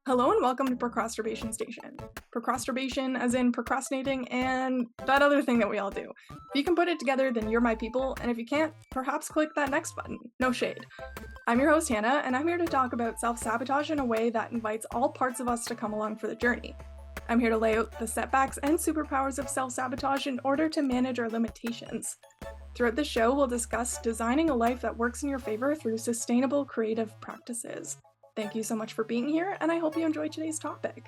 Hello and welcome to Procrastination Station. Procrastination as in procrastinating and that other thing that we all do. If you can put it together, then you're my people, and if you can't, perhaps click that next button. No shade. I'm your host Hannah, and I'm here to talk about self-sabotage in a way that invites all parts of us to come along for the journey. I'm here to lay out the setbacks and superpowers of self-sabotage in order to manage our limitations. Throughout the show, we'll discuss designing a life that works in your favor through sustainable creative practices. Thank you so much for being here, and I hope you enjoyed today's topic.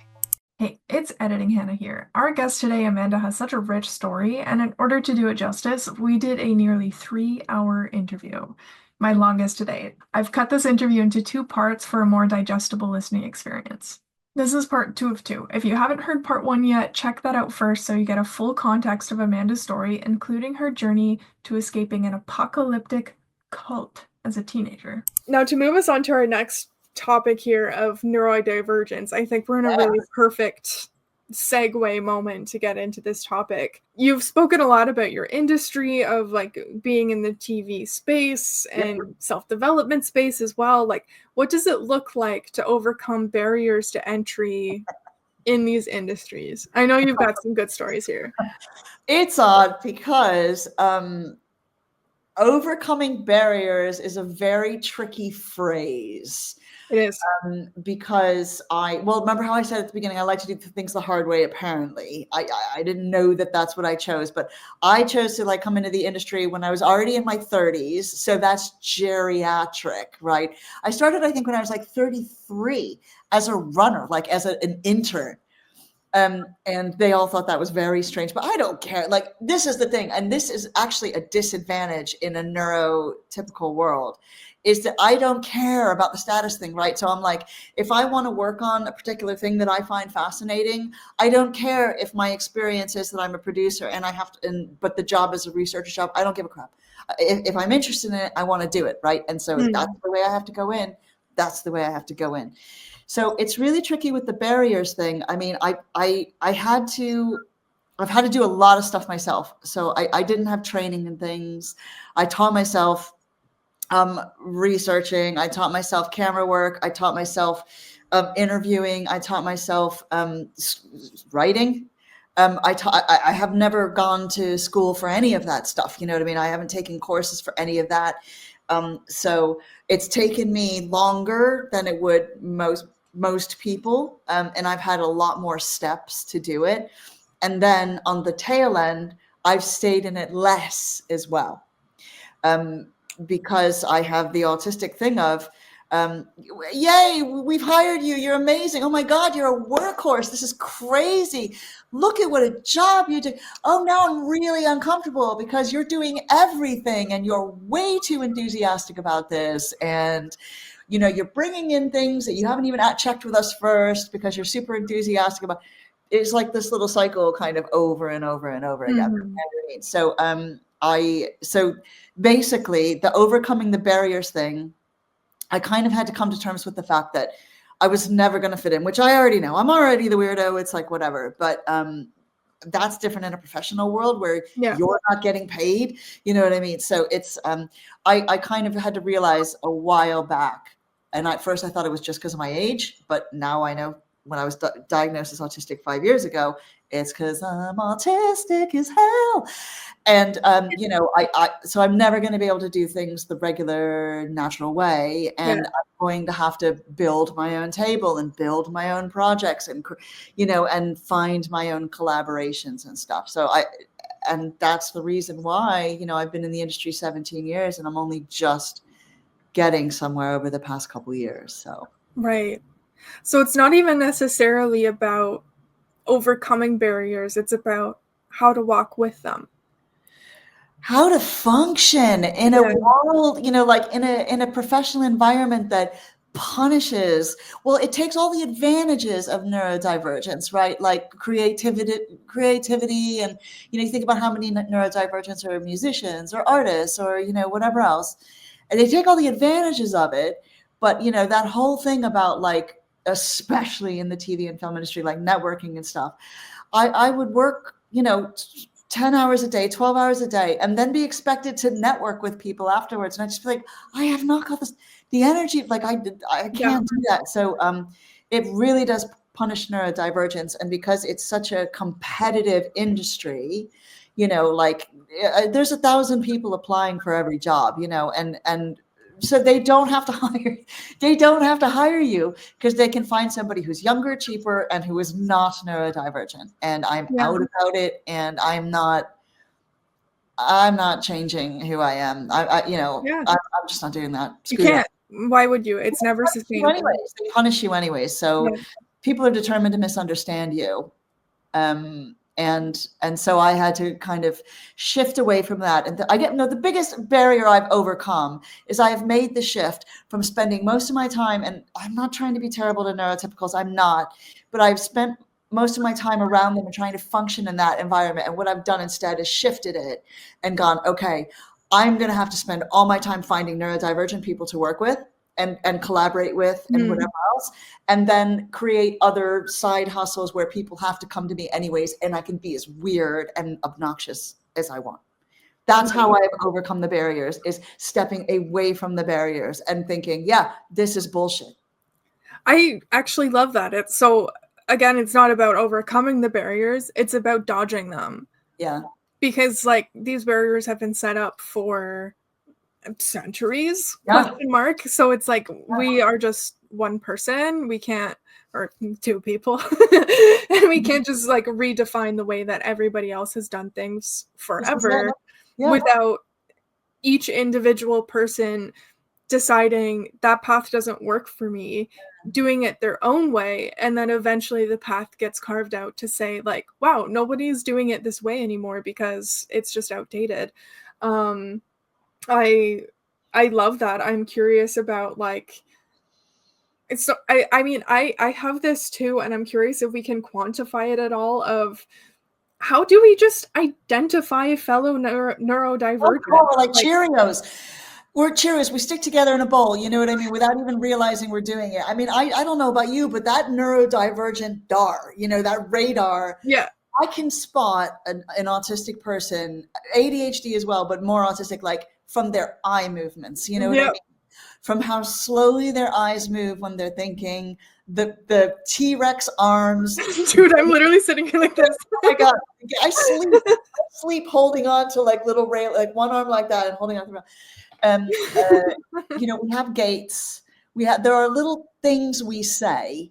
Hey, it's Editing Hannah here. Our guest today, Amanda, has such a rich story, and in order to do it justice, we did a nearly 3-hour interview, my longest to date. I've cut this interview into 2 parts for a more digestible listening experience. This is part 2 of 2. If you haven't heard part 1 yet, check that out first so you get a full context of Amanda's story, including her journey to escaping an apocalyptic cult as a teenager. Now, to move us on to our next topic here of neurodivergence, I think we're in a really perfect segue moment to get into this topic. You've spoken a lot about your industry of like being in the TV space and self-development space as well. Like, what does it look like to overcome barriers to entry in these industries? I know you've got some good stories here. It's odd because overcoming barriers is a very tricky phrase. It is. Because remember how I said at the beginning, I like to do things the hard way, apparently. I didn't know that that's what I chose, but I chose to like come into the industry when I was already in my 30s. So that's geriatric, right? I started, I think, when I was like 33 as a runner, like as an intern. And they all thought that was very strange, but I don't care. Like, this is the thing. And this is actually a disadvantage in a neurotypical world, is that I don't care about the status thing, right? So I'm like, if I want to work on a particular thing that I find fascinating, I don't care if my experience is that I'm a producer and I have to, but the job is a researcher job. I don't give a crap. If I'm interested in it, I want to do it, right? And so if that's the way I have to go in, that's the way I have to go in. So it's really tricky with the barriers thing. I mean, I've had to do a lot of stuff myself. So I didn't have training and things. I taught myself researching. I taught myself camera work. I taught myself interviewing. I taught myself writing. I have never gone to school for any of that stuff. You know what I mean? I haven't taken courses for any of that. So it's taken me longer than it would most people. And I've had a lot more steps to do it. And then on the tail end, I've stayed in it less as well. Because I have the autistic thing of, yay, we've hired you. You're amazing. Oh my God, you're a workhorse. This is crazy. Look at what a job you do. Oh, now I'm really uncomfortable because you're doing everything and you're way too enthusiastic about this. And, you know, you're bringing in things that you haven't even checked with us first because you're super enthusiastic about. It's like this little cycle kind of over and over and over again. So, so basically the overcoming the barriers thing, I kind of had to come to terms with the fact that I was never going to fit in, which I already know. I'm already the weirdo. It's like, whatever. But that's different in a professional world where you're not getting paid. You know what I mean? So it's, I kind of had to realize a while back. And at first I thought it was just because of my age, but now I know when I was diagnosed as autistic 5 years ago, it's because I'm autistic as hell. And, you know, so I'm never going to be able to do things the regular, natural way. And I'm going to have to build my own table and build my own projects and, you know, and find my own collaborations and stuff. So and that's the reason why, you know, I've been in the industry 17 years and I'm only just getting somewhere over the past couple of years. So. Right. So it's not even necessarily about overcoming barriers. It's about how to walk with them. How to function in a world, you know, like in a professional environment that punishes. Well, it takes all the advantages of neurodivergence, right? Like creativity, and you know, you think about how many neurodivergents are musicians or artists or you know whatever else, and they take all the advantages of it. But you know that whole thing about like, especially in the TV and film industry, like networking and stuff. I would work, you know, 10 hours a day, 12 hours a day, and then be expected to network with people afterwards. And I just feel like, I have not got the energy. Like I can't do that. So it really does punish neurodivergence. And because it's such a competitive industry, like there's 1,000 people applying for every job, and so they don't have to hire you because they can find somebody who's younger, cheaper, and who is not neurodivergent. And I'm out about it, and I'm not changing who I am. I'm just not doing that. You can't. Why would you? It's never sustainable. Anyways, they punish you anyways. So people are determined to misunderstand you. And so I had to kind of shift away from that. And the biggest barrier I've overcome is I have made the shift from spending most of my time, and I'm not trying to be terrible to neurotypicals, I'm not, but I've spent most of my time around them and trying to function in that environment. And what I've done instead is shifted it and gone, okay, I'm going to have to spend all my time finding neurodivergent people to work with and collaborate with and whatever else, and then create other side hustles where people have to come to me anyways, and I can be as weird and obnoxious as I want. That's how I've overcome the barriers, is stepping away from the barriers and thinking, yeah, this is bullshit. I actually love that. It's not about overcoming the barriers, it's about dodging them. Yeah. Because these barriers have been set up for centuries, ? So it's we are just one person, we can't, or two people, and we can't just redefine the way that everybody else has done things forever without each individual person deciding that path doesn't work for me, doing it their own way, and then eventually the path gets carved out to say wow, nobody's doing it this way anymore because it's just outdated. I love that. I'm curious about it's I have this too, and I'm curious if we can quantify it at all, of how do we just identify fellow neurodivergent? Like Cheerios. We're Cheerios. We stick together in a bowl, you know what I mean, without even realizing we're doing it. I mean, I don't know about you, but that neurodivergent DAR, that radar. Yeah. I can spot an autistic person, ADHD as well, but more autistic, from their eye movements, you know what I mean? From how slowly their eyes move when they're thinking, the T-Rex arms. Dude, I'm literally sitting here like this. Oh my God. I sleep holding on to little rail, one arm like that and holding on to the we have gaits. There are little things we say,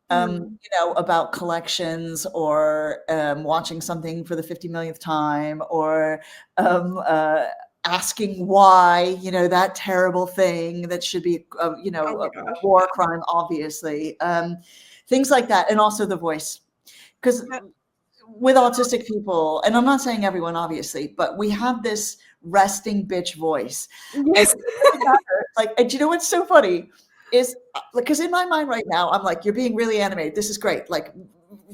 about collections, or watching something for the 50 millionth time, or asking why, that terrible thing that should be, a war crime, obviously. Things like that. And also the voice. Because with autistic people, and I'm not saying everyone, obviously, but we have this resting bitch voice. Yes. And do you know what's so funny? Is because in my mind right now, I'm you're being really animated. This is great.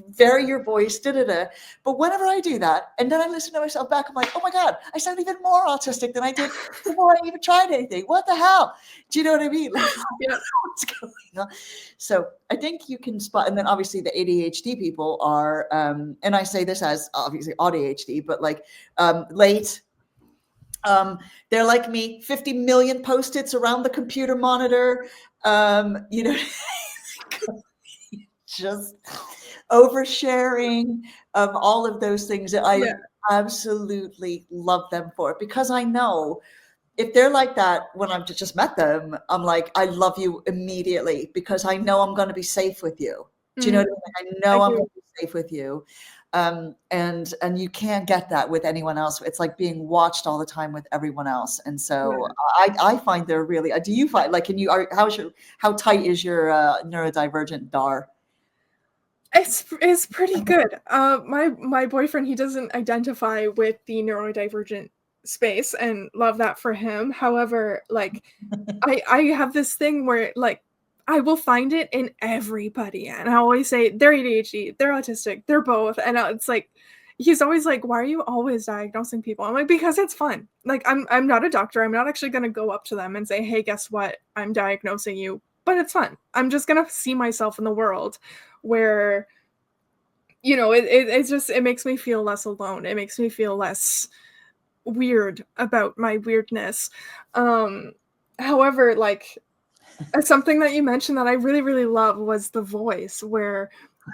Vary your voice, da-da-da. But whenever I do that, and then I listen to myself back, I'm oh my God, I sound even more autistic than I did before I even tried anything. What the hell? Do you know what I mean? What's going on? So I think you can spot, and then obviously the ADHD people are, and I say this as obviously ADHD, but late. They're like me, 50 million Post-its around the computer monitor, just oversharing, all of those things that I absolutely love them for, because I know if they're like that when I've just met them, I'm I love you immediately, because I know I'm going to be safe with you. Do you know what I mean? I know I'm going to be safe with you. And you can't get that with anyone else. It's like being watched all the time with everyone else. And so I find they're really, do you find how tight is your neurodivergent DAR? It's pretty good. My boyfriend, he doesn't identify with the neurodivergent space, and love that for him. However, I have this thing where I will find it in everybody, and I always say they're ADHD, they're autistic, they're both, and it's he's always why are you always diagnosing people? I'm because it's fun. I'm not a doctor. I'm not actually going to go up to them and say, hey, guess what? I'm diagnosing you. But it's fun. I'm just going to see myself in the world where, it makes me feel less alone. It makes me feel less weird about my weirdness. However, Something that you mentioned that I really, really love was the voice, where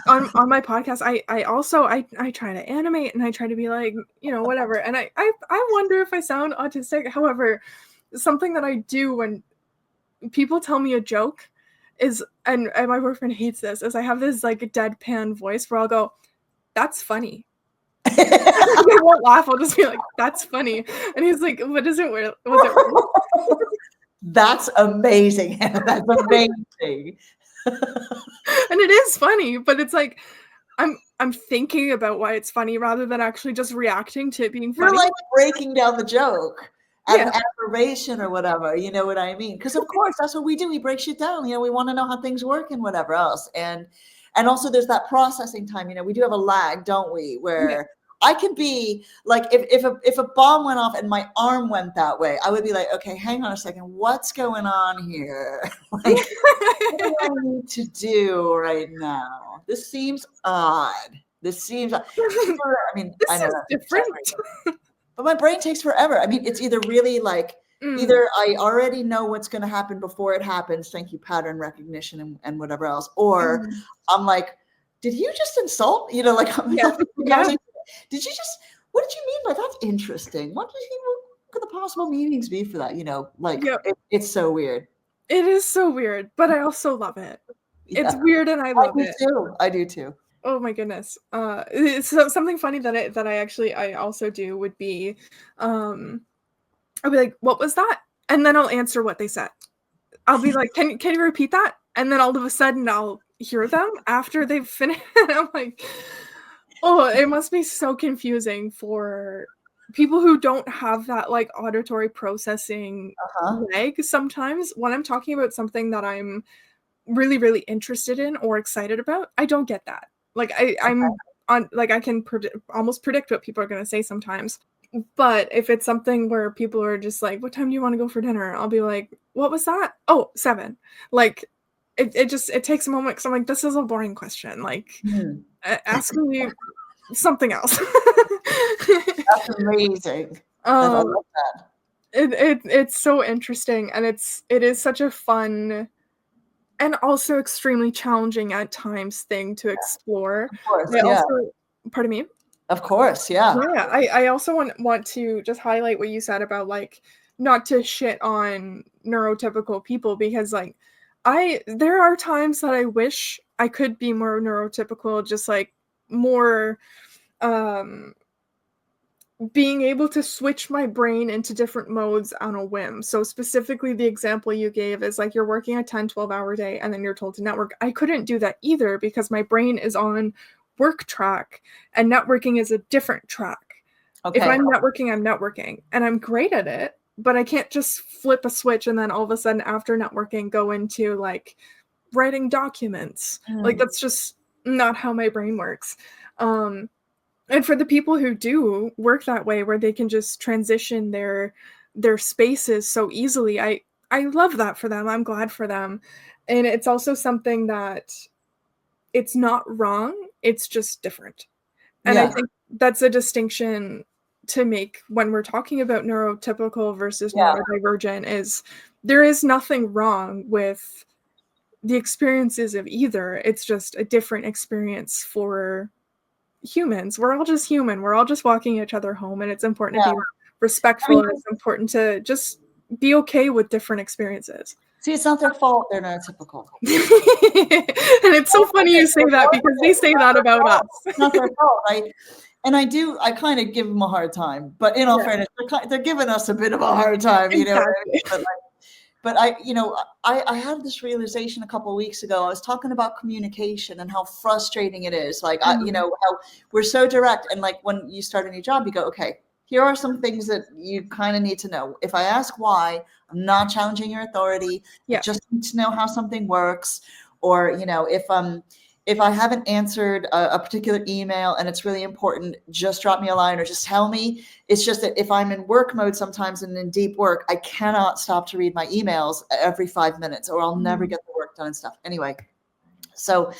on my podcast, I also I try to animate and I try to be like, whatever. And I wonder if I sound autistic. However, something that I do when people tell me a joke is, and my boyfriend hates this, is I have this like deadpan voice where I'll go, "That's funny." I won't laugh. I'll just be like, "That's funny," and he's like, "What is it? Was it real?" That's amazing. That's amazing. And it is funny, but it's like I'm thinking about why it's funny rather than actually just reacting to it being You're funny. like breaking down the joke as Yeah. an affirmation or whatever. You know what I mean? Because of course that's what we do. We break shit down. We want to know how things work and whatever else. And also there's that processing time. We do have a lag, don't we? Where I can be like, if a bomb went off and my arm went that way, I would be like, okay, hang on a second, what's going on here? Like, what do I need to do right now? This seems odd. This seems, I mean, This I know is that's different. but my brain takes forever. I mean, it's either really like, either I already know what's going to happen before it happens. Thank you, pattern recognition and whatever else. Or I'm like, did you just insult? Like, Yeah. did you just, what did you mean by that's interesting? What could the possible meanings be for that? Like, it's so weird. It is so weird, but I also love it. It's weird and I love it. I do too. Oh my goodness. So something funny that I also do would be, I'll be like, "What was that?" And then I'll answer what they said. I'll be like, "Can you repeat that?" And then all of a sudden I'll hear them after they've finished. I'm like, oh, it must be so confusing for people who don't have that like auditory processing leg sometimes when I'm talking about something that I'm really, really interested in or excited about. I don't get that. Like I'm on, like I can almost predict what people are going to say sometimes. But if it's something where people are just like, "What time do you want to go for dinner?" I'll be like, "What was that?" "Oh, 7." Like it takes a moment because I'm like, this is a boring question. Like ask me something else. That's amazing. I love that. It's so interesting, and it is such a fun and also extremely challenging at times thing to explore. Of course, I also, pardon me? Of course, yeah. Yeah, I also want to just highlight what you said about like not to shit on neurotypical people, because like there are times that I wish I could be more neurotypical, just like more um being able to switch my brain into different modes on a whim. So specifically the example you gave is like you're working a 10-12 hour day and then you're told to network. I couldn't do that either because my brain is on work track and networking is a different track. If I'm networking and I'm great at it, but I can't just flip a switch and then all of a sudden after networking go into like writing documents. Like that's just not how my brain works. And for the people who do work that way, where they can just transition their spaces so easily, I love that for them. I'm glad for them. And it's also something that it's not wrong, it's just different. And I think that's a distinction to make when we're talking about neurotypical versus neurodivergent, is there is nothing wrong with the experiences of either. It's just a different experience for humans. We're all just human. We're all just walking each other home, and it's important to be respectful. And it's important to just be okay with different experiences. See, it's not their fault they're neurotypical. And it's so funny you say that because they say that about us. It's not their fault, right? And I kind of give them a hard time, but in all fairness, they're giving us a bit of a hard time, Exactly. But I had this realization a couple of weeks ago. I was talking about communication and how frustrating it is. Like, how we're so direct. And like when you start a new job, you go, okay, here are some things that you kind of need to know. If I ask why, I'm not challenging your authority. I just need to know how something works. Or, if I haven't answered a particular email and it's really important, just drop me a line or just tell me. It's just that if I'm in work mode sometimes and in deep work, I cannot stop to read my emails every 5 minutes or I'll never get the work done and stuff. Anyway, so,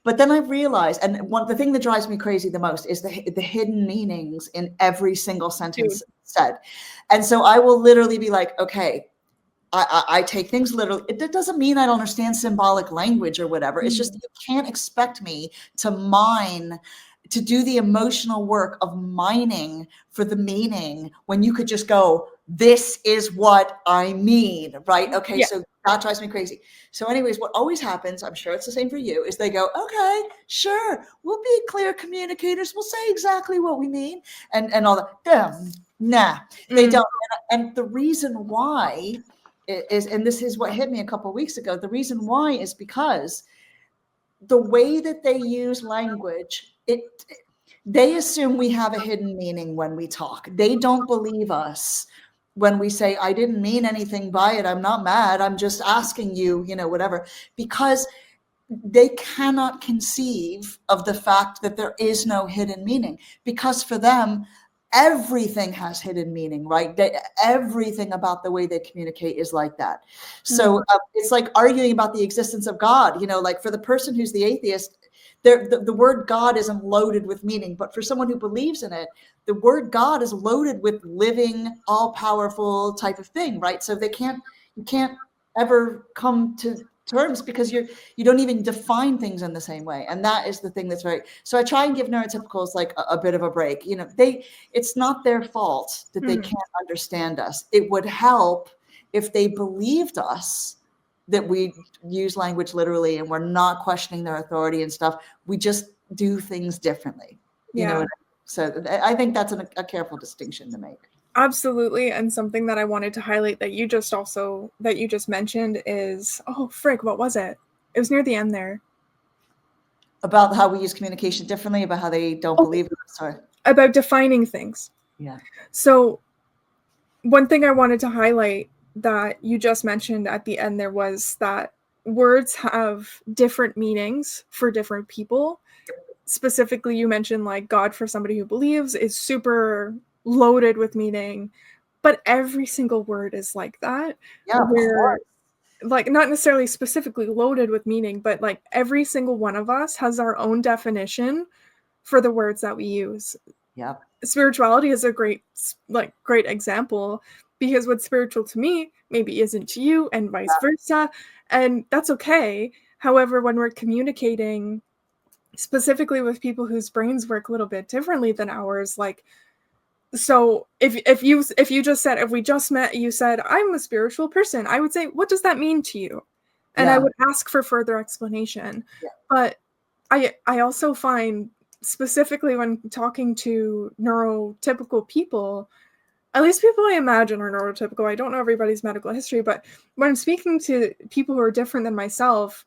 but then I've realized, and the thing that drives me crazy the most is the hidden meanings in every single sentence said. And so I will literally be like, okay, I take things literally. It doesn't mean I don't understand symbolic language or whatever. It's just, you can't expect me to do the emotional work of mining for the meaning when you could just go, this is what I mean, right? Okay, Yeah. so that drives me crazy. So anyways, what always happens, I'm sure it's the same for you, is they go, okay, sure, we'll be clear communicators. We'll say exactly what we mean and all that. Nah, they don't. And the reason why is, and this is what hit me a couple of weeks ago, the reason why is because the way that they use language, they assume we have a hidden meaning when we talk. They don't believe us when we say, I didn't mean anything by it. I'm not mad. I'm just asking you, whatever, because they cannot conceive of the fact that there is no hidden meaning, because for them, everything has hidden meaning, right? Everything about the way they communicate is like that. So it's like arguing about the existence of God, like for the person who's the atheist, the word God isn't loaded with meaning, but for someone who believes in it, the word God is loaded with living, all-powerful type of thing, right? So you can't ever come to terms because you don't even define things in the same way. And that is the thing that's so I try and give neurotypicals like a bit of a break. It's not their fault that they can't understand us. It would help if they believed us that we use language literally and we're not questioning their authority and stuff. We just do things differently. So I think that's a careful distinction to make. Absolutely. And something that I wanted to highlight that you just mentioned is, oh, frick, what was it? It was near the end there. About how we use communication differently, about how they don't believe us. Sorry. About defining things. Yeah. So one thing I wanted to highlight that you just mentioned at the end there was that words have different meanings for different people. Specifically, you mentioned like God for somebody who believes is super loaded with meaning, but every single word is like that. Yeah, where like not necessarily specifically loaded with meaning, but like every single one of us has our own definition for the words that we use. Yeah. Spirituality is a great example, because what's spiritual to me maybe isn't to you, and vice versa, and that's okay. However, when we're communicating specifically with people whose brains work a little bit differently than ours, like, so if you just said, if we just met, you said, I'm a spiritual person, I would say, what does that mean to you? And I would ask for further explanation. But I also find, specifically when talking to neurotypical people, at least people I imagine are neurotypical, I don't know everybody's medical history, but when I'm speaking to people who are different than myself,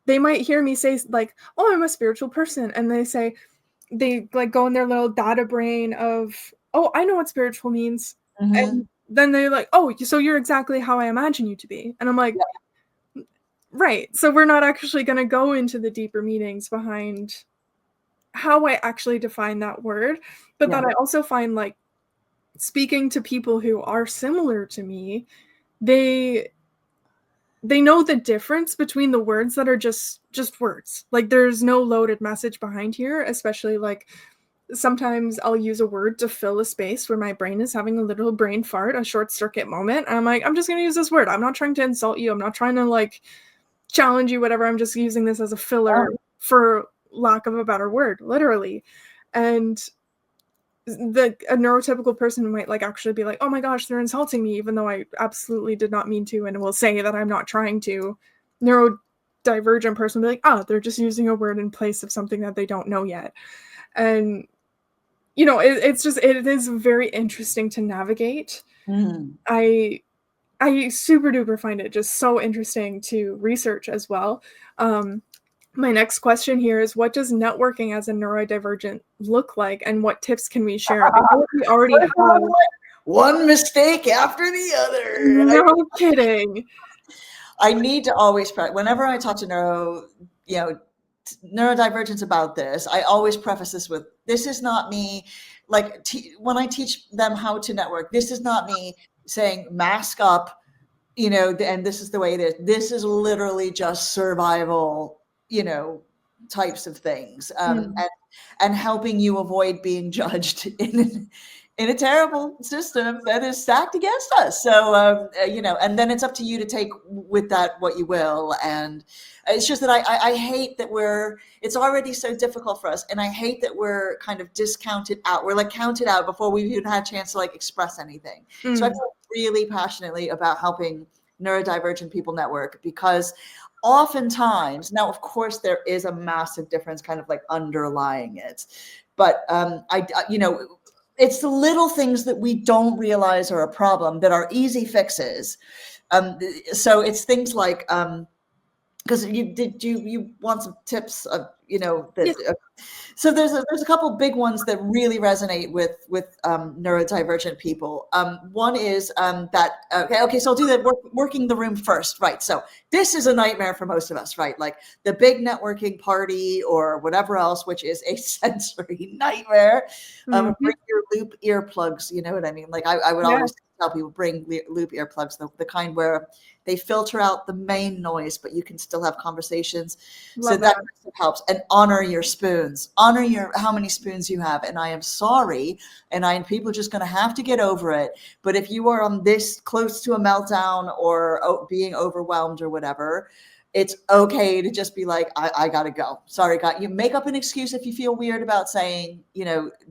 they might hear me say like, oh, I'm a spiritual person. And they like go in their little data brain of, oh, I know what spiritual means. And then they're like, oh, so you're exactly how I imagine you to be. And I'm like, right. So we're not actually going to go into the deeper meanings behind how I actually define that word. But then I also find, like, speaking to people who are similar to me, they know the difference between the words that are just words. Like, there's no loaded message behind here, especially like sometimes I'll use a word to fill a space where my brain is having a little brain fart, a short circuit moment. And I'm like, I'm just going to use this word. I'm not trying to insult you. I'm not trying to like challenge you, whatever. I'm just using this as a filler, for lack of a better word, literally. And a neurotypical person might like actually be like, oh my gosh, they're insulting me, even though I absolutely did not mean to, and will say that I'm not trying to. Neurodivergent person will be like, oh, they're just using a word in place of something that they don't know yet. And it is very interesting to navigate. I super duper find it just so interesting to research as well. My next question here is, what does networking as a neurodivergent look like, and what tips can we share? I know we already have one mistake after the other. No kidding. I need to always, whenever I talk to neurodivergents about this, I always preface this with, this is not me. Like when I teach them how to network, this is not me saying mask up, and this is the way it is. This is literally just survival, types of things, and helping you avoid being judged in a terrible system that is stacked against us. So, and then it's up to you to take with that what you will. And it's just that I hate that it's already so difficult for us. And I hate that we're kind of discounted out. We're like counted out before we've even had a chance to like express anything. So I feel really passionately about helping neurodivergent people network, because oftentimes, now, of course, there is a massive difference kind of like underlying it. But it's the little things that we don't realize are a problem that are easy fixes. So it's things like, because you want some tips of, so there's a couple big ones that really resonate with neurodivergent people. One is that okay, so I'll do that working the room first, right? So this is a nightmare for most of us, right? Like the big networking party or whatever else, which is a sensory nightmare. Bring your loop earplugs, you know what I mean? Like I would always tell people, bring loop earplugs, the kind where they filter out the main noise, but you can still have conversations. So that helps. And honor your spoons. Honor how many spoons you have. And I am sorry, and people are just going to have to get over it. But if you are on this close to a meltdown or being overwhelmed or whatever, it's okay to just be like, I got to go. Sorry, God. You make up an excuse if you feel weird about saying,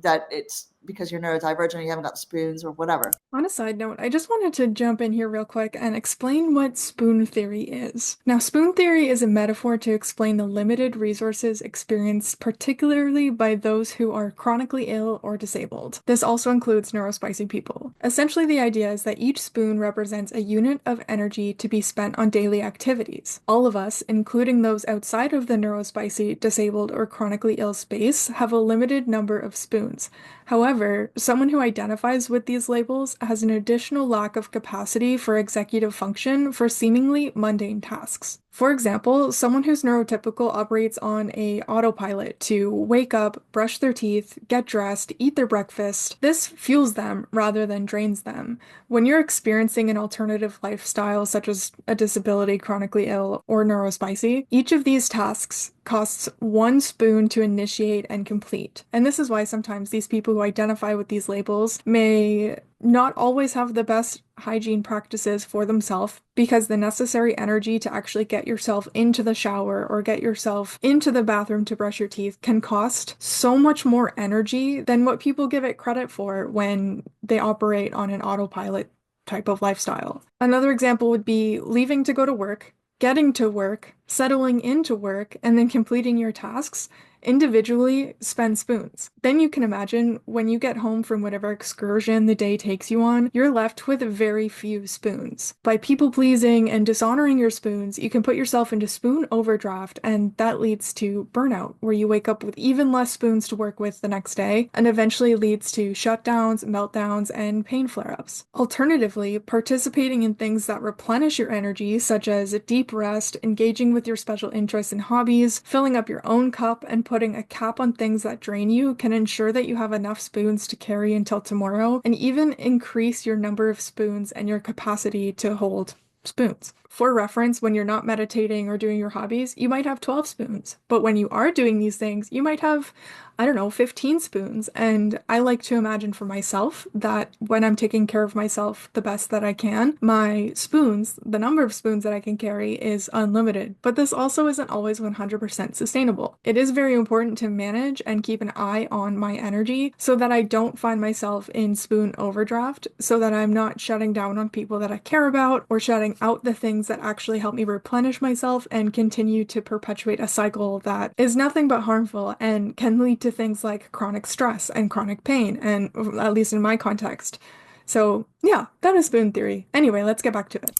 that it's because you're neurodivergent or you haven't got the spoons or whatever. On a side note, I just wanted to jump in here real quick and explain what spoon theory is. Now, spoon theory is a metaphor to explain the limited resources experienced particularly by those who are chronically ill or disabled. This also includes neurospicy people. Essentially, the idea is that each spoon represents a unit of energy to be spent on daily activities. All of us, including those outside of the neurospicy, disabled, or chronically ill space, have a limited number of spoons. However, someone who identifies with these labels has an additional lack of capacity for executive function for seemingly mundane tasks. For example, someone who's neurotypical operates on a autopilot to wake up, brush their teeth, get dressed, eat their breakfast. This fuels them rather than drains them. When you're experiencing an alternative lifestyle such as a disability, chronically ill, or neurospicy, each of these tasks costs 1 spoon to initiate and complete. And this is why sometimes these people who identify with these labels may not always have the best hygiene practices for themselves, because the necessary energy to actually get yourself into the shower or get yourself into the bathroom to brush your teeth can cost so much more energy than what people give it credit for when they operate on an autopilot type of lifestyle. Another example would be leaving to go to work, getting to work, settling into work, and then completing your tasks individually spend spoons. Then you can imagine when you get home from whatever excursion the day takes you on, you're left with very few spoons. By people-pleasing and dishonoring your spoons, you can put yourself into spoon overdraft, and that leads to burnout, where you wake up with even less spoons to work with the next day, and eventually leads to shutdowns, meltdowns, and pain flare-ups. Alternatively, participating in things that replenish your energy, such as deep rest, engaging with your special interests and hobbies, filling up your own cup, and putting a cap on things that drain you can ensure that you have enough spoons to carry until tomorrow, and even increase your number of spoons and your capacity to hold spoons. For reference, when you're not meditating or doing your hobbies, you might have 12 spoons. But when you are doing these things, you might have, 15 spoons. And I like to imagine for myself that when I'm taking care of myself the best that I can, my spoons, the number of spoons that I can carry is unlimited. But this also isn't always 100% sustainable. It is very important to manage and keep an eye on my energy so that I don't find myself in spoon overdraft, so that I'm not shutting down on people that I care about or shutting out the things that actually help me replenish myself and continue to perpetuate a cycle that is nothing but harmful and can lead to things like chronic stress and chronic pain, and at least in my context. So yeah, that is spoon theory. Anyway, let's get back to it.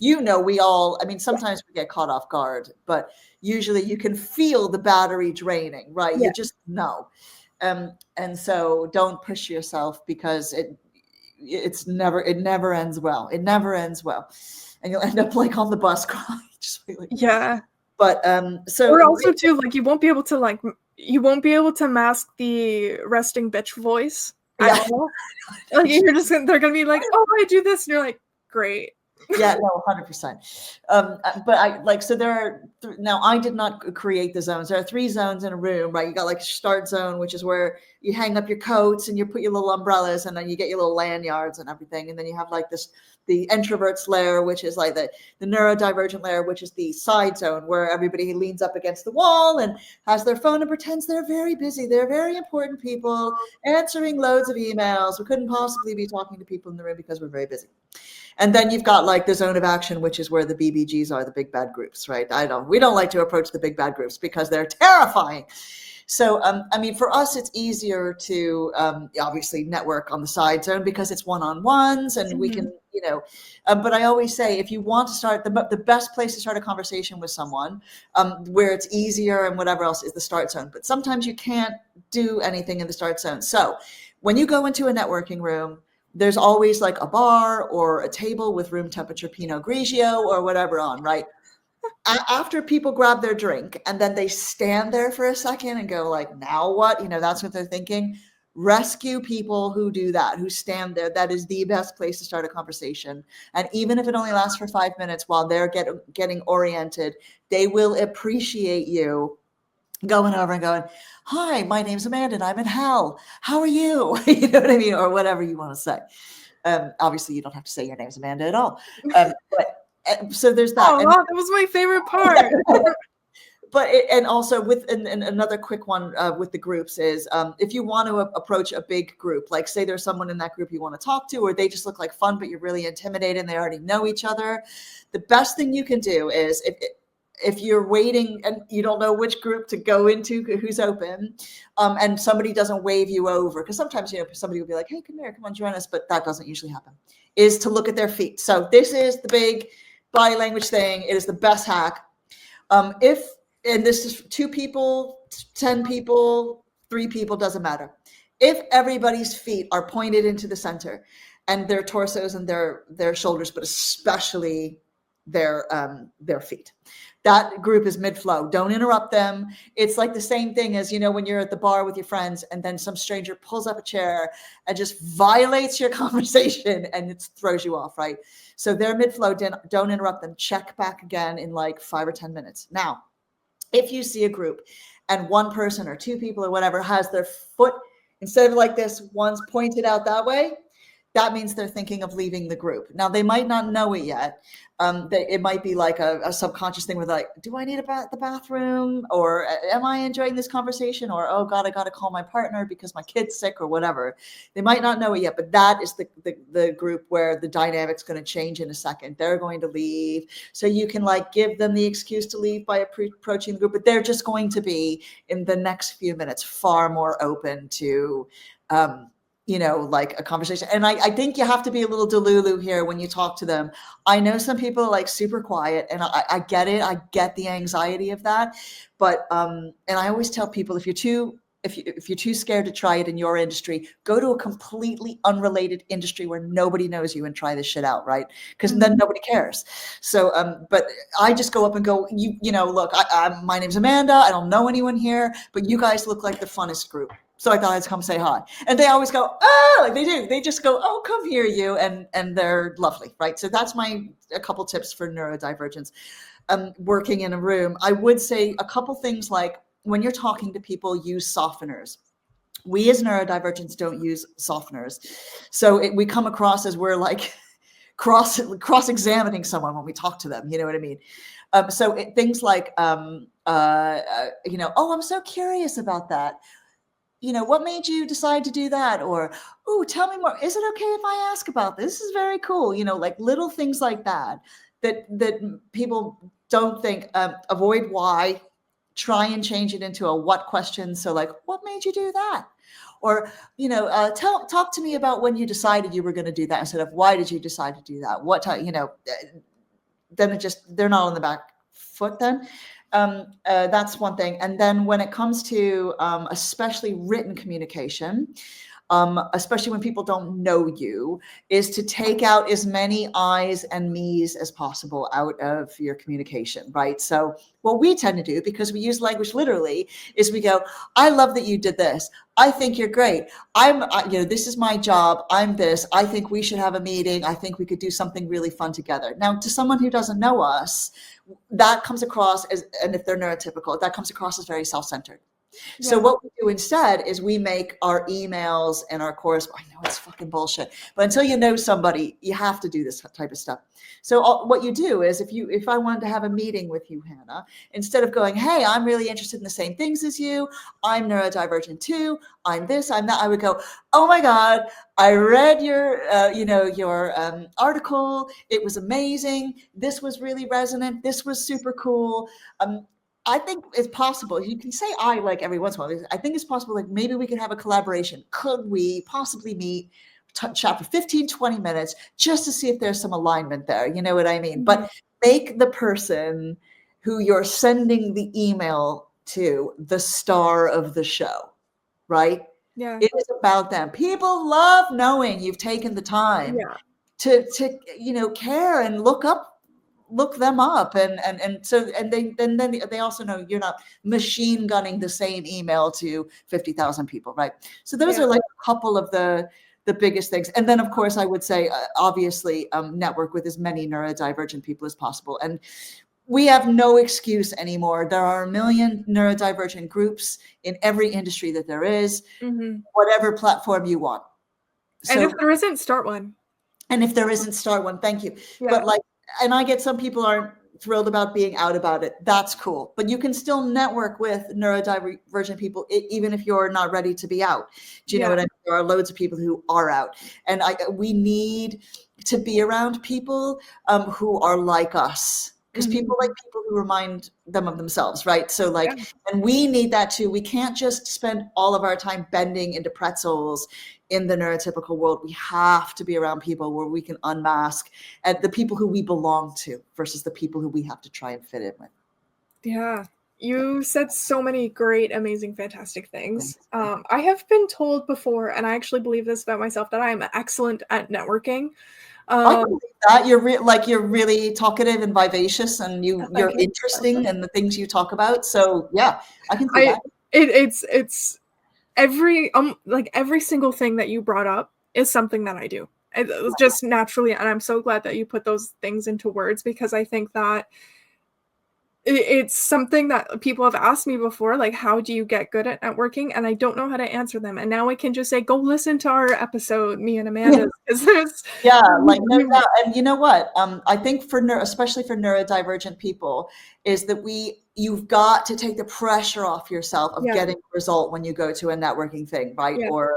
Sometimes we get caught off guard, but usually you can feel the battery draining, right? Yeah. You just know. And so don't push yourself, because it never ends well. It never ends well. And you'll end up like on the bus crying. Yeah. But or also too, like you won't be able to mask the resting bitch voice at all. Like they're gonna be like, oh, I do this, and you're like, great. Yeah, no, 100%. But I like, so there are, now I did not create the zones. There are 3 zones in a room, right? You got like start zone, which is where you hang up your coats and you put your little umbrellas and then you get your little lanyards and everything. And then you have like this, the introverts layer, which is like the neurodivergent layer, which is the side zone where everybody leans up against the wall and has their phone and pretends they're very busy. They're very important people answering loads of emails. We couldn't possibly be talking to people in the room because we're very busy. And then you've got like the zone of action, which is where the BBGs are, the big bad groups, right? We don't like to approach the big bad groups because they're terrifying. So, I mean, for us, it's easier to obviously network on the side zone because it's one-on-ones and we can, but I always say, if you want to start, the best place to start a conversation with someone where it's easier and whatever else is the start zone. But sometimes you can't do anything in the start zone. So when you go into a networking room, there's always like a bar or a table with room temperature Pinot Grigio or whatever on, right? After people grab their drink and then they stand there for a second and go like, now what? That's what they're thinking. Rescue people who do that, who stand there. That is the best place to start a conversation. And even if it only lasts for 5 minutes while they're getting oriented, they will appreciate you going over and going, hi, my name's Amanda and I'm in hell. How are you? You know what I mean? Or whatever you want to say. Obviously, you don't have to say your name's Amanda at all. So there's that. Oh, wow, that was my favorite part. But and also with and another quick one with the groups is if you want to approach a big group, like say there's someone in that group you want to talk to, or they just look like fun, but you're really intimidated and they already know each other. The best thing you can do is if you're waiting and you don't know which group to go into, who's open, and somebody doesn't wave you over, because sometimes, somebody will be like, hey, come here, come on, join us. But that doesn't usually happen, is to look at their feet. So this is the big body language thing. It is the best hack. And this is 2 people, 10 people, 3 people, doesn't matter. If everybody's feet are pointed into the center and their torsos and their shoulders, but especially their feet, that group is mid-flow. Don't interrupt them. It's like the same thing as, when you're at the bar with your friends and then some stranger pulls up a chair and just violates your conversation and it throws you off, right? So they're mid-flow. Don't interrupt them. Check back again in like 5 or 10 minutes. Now, if you see a group and one person or 2 people or whatever has their foot, instead of like this, one's pointed out that way, that means they're thinking of leaving the group. Now, they might not know it yet. It might be like a subconscious thing where like, do I need the bathroom? Or am I enjoying this conversation? Or, oh God, I got to call my partner because my kid's sick or whatever. They might not know it yet, but that is the group where the dynamic's going to change in a second. They're going to leave. So you can like give them the excuse to leave by approaching the group, but they're just going to be in the next few minutes far more open to, like a conversation. And I think you have to be a little delulu here when you talk to them. I know some people are like super quiet and I get it. I get the anxiety of that. But, and I always tell people, if you're too scared to try it in your industry, go to a completely unrelated industry where nobody knows you and try this shit out, right? Because then nobody cares. So, but I just go up and go, look, my name's Amanda. I don't know anyone here, but you guys look like the funnest group. So I thought I'd come say hi. And they always go, oh, like they do. They just go, oh, come here, you. And they're lovely, right? So that's a couple tips for neurodivergence. Working in a room, I would say a couple things like, when you're talking to people, use softeners. We as neurodivergents don't use softeners. So we come across as we're like cross-examining someone when we talk to them. You know what I mean? Things like, oh, I'm so curious about that. What made you decide to do that? Or, oh, tell me more. Is it okay if I ask about this? This is very cool. Like little things like that people don't think. Avoid why. Try and change it into a what question. So like, what made you do that? Or, talk to me about when you decided you were going to do that instead of why did you decide to do that? What time, then they're not on the back foot then. That's one thing. And then when it comes to especially written communication, especially when people don't know you, is to take out as many I's and me's as possible out of your communication, right? So what we tend to do, because we use language literally, is we go, I love that you did this. I think you're great. This is my job. I'm this. I think we should have a meeting. I think we could do something really fun together. Now, to someone who doesn't know us, that comes across as, and if they're neurotypical, that comes across as very self-centered. So what we do instead is we make our emails and our correspondence. I know it's fucking bullshit, but until you know somebody, you have to do this type of stuff. So what you do is, if I wanted to have a meeting with you, Hannah, instead of going, hey, I'm really interested in the same things as you, I'm neurodivergent too, I'm this, I'm that, I would go, oh my God, I read your article. It was amazing. This was really resonant. This was super cool. I think it's possible. You can say I like every once in a while. I think it's possible, like maybe we could have a collaboration. Could we possibly meet, chat for 15, 20 minutes just to see if there's some alignment there? You know what I mean? But make the person who you're sending the email to the star of the show, right? Yeah. It is about them. People love knowing you've taken the time to care and look them up, and then they also know you're not machine gunning the same email to 50,000 people, right? So those are like a couple of the biggest things. And then of course I would say obviously network with as many neurodivergent people as possible. And we have no excuse anymore. There are a million neurodivergent groups in every industry that there is, whatever platform you want. And if there isn't, start one. And if there isn't, start one. Thank you. Yeah. But and I get some people aren't thrilled about being out about it. That's cool. But you can still network with neurodivergent people, even if you're not ready to be out. Do you know what I mean? There are loads of people who are out. And we need to be around people who are like us. Because people like people who remind them of themselves, right? So and we need that too. We can't just spend all of our time bending into pretzels in the neurotypical world. We have to be around people where we can unmask and the people who we belong to versus the people who we have to try and fit in with. Yeah. You said so many great, amazing, fantastic things. I have been told before, and I actually believe this about myself, that I'm excellent at networking. I believe that you're really talkative and vivacious, and you're interesting in the things you talk about. So yeah, I can see that. It's every single thing that you brought up is something that I do. It's just naturally, and I'm so glad that you put those things into words, because I think that it's something that people have asked me before, like, how do you get good at networking? And I don't know how to answer them. And now I can just say, go listen to our episode, me and Amanda. No doubt. And you know what? I think especially for neurodivergent people, is that you've got to take the pressure off yourself of getting a result when you go to a networking thing, right? Or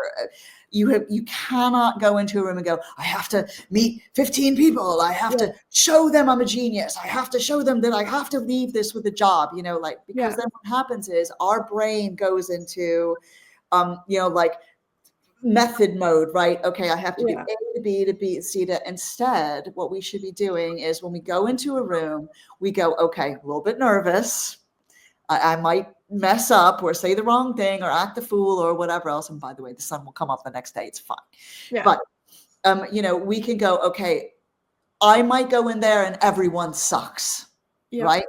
you cannot go into a room and go, I have to meet 15 people. I have to show them I'm a genius. I have to show them that I have to leave this with a job, because then what happens is our brain goes into, method mode, right? Okay, I have to do A to B to B to C to. Instead, what we should be doing is when we go into a room, we go, okay, a little bit nervous. I might mess up or say the wrong thing or act the fool or whatever else. And by the way, the sun will come up the next day. It's fine. But, we can go, okay, I might go in there and everyone sucks, right?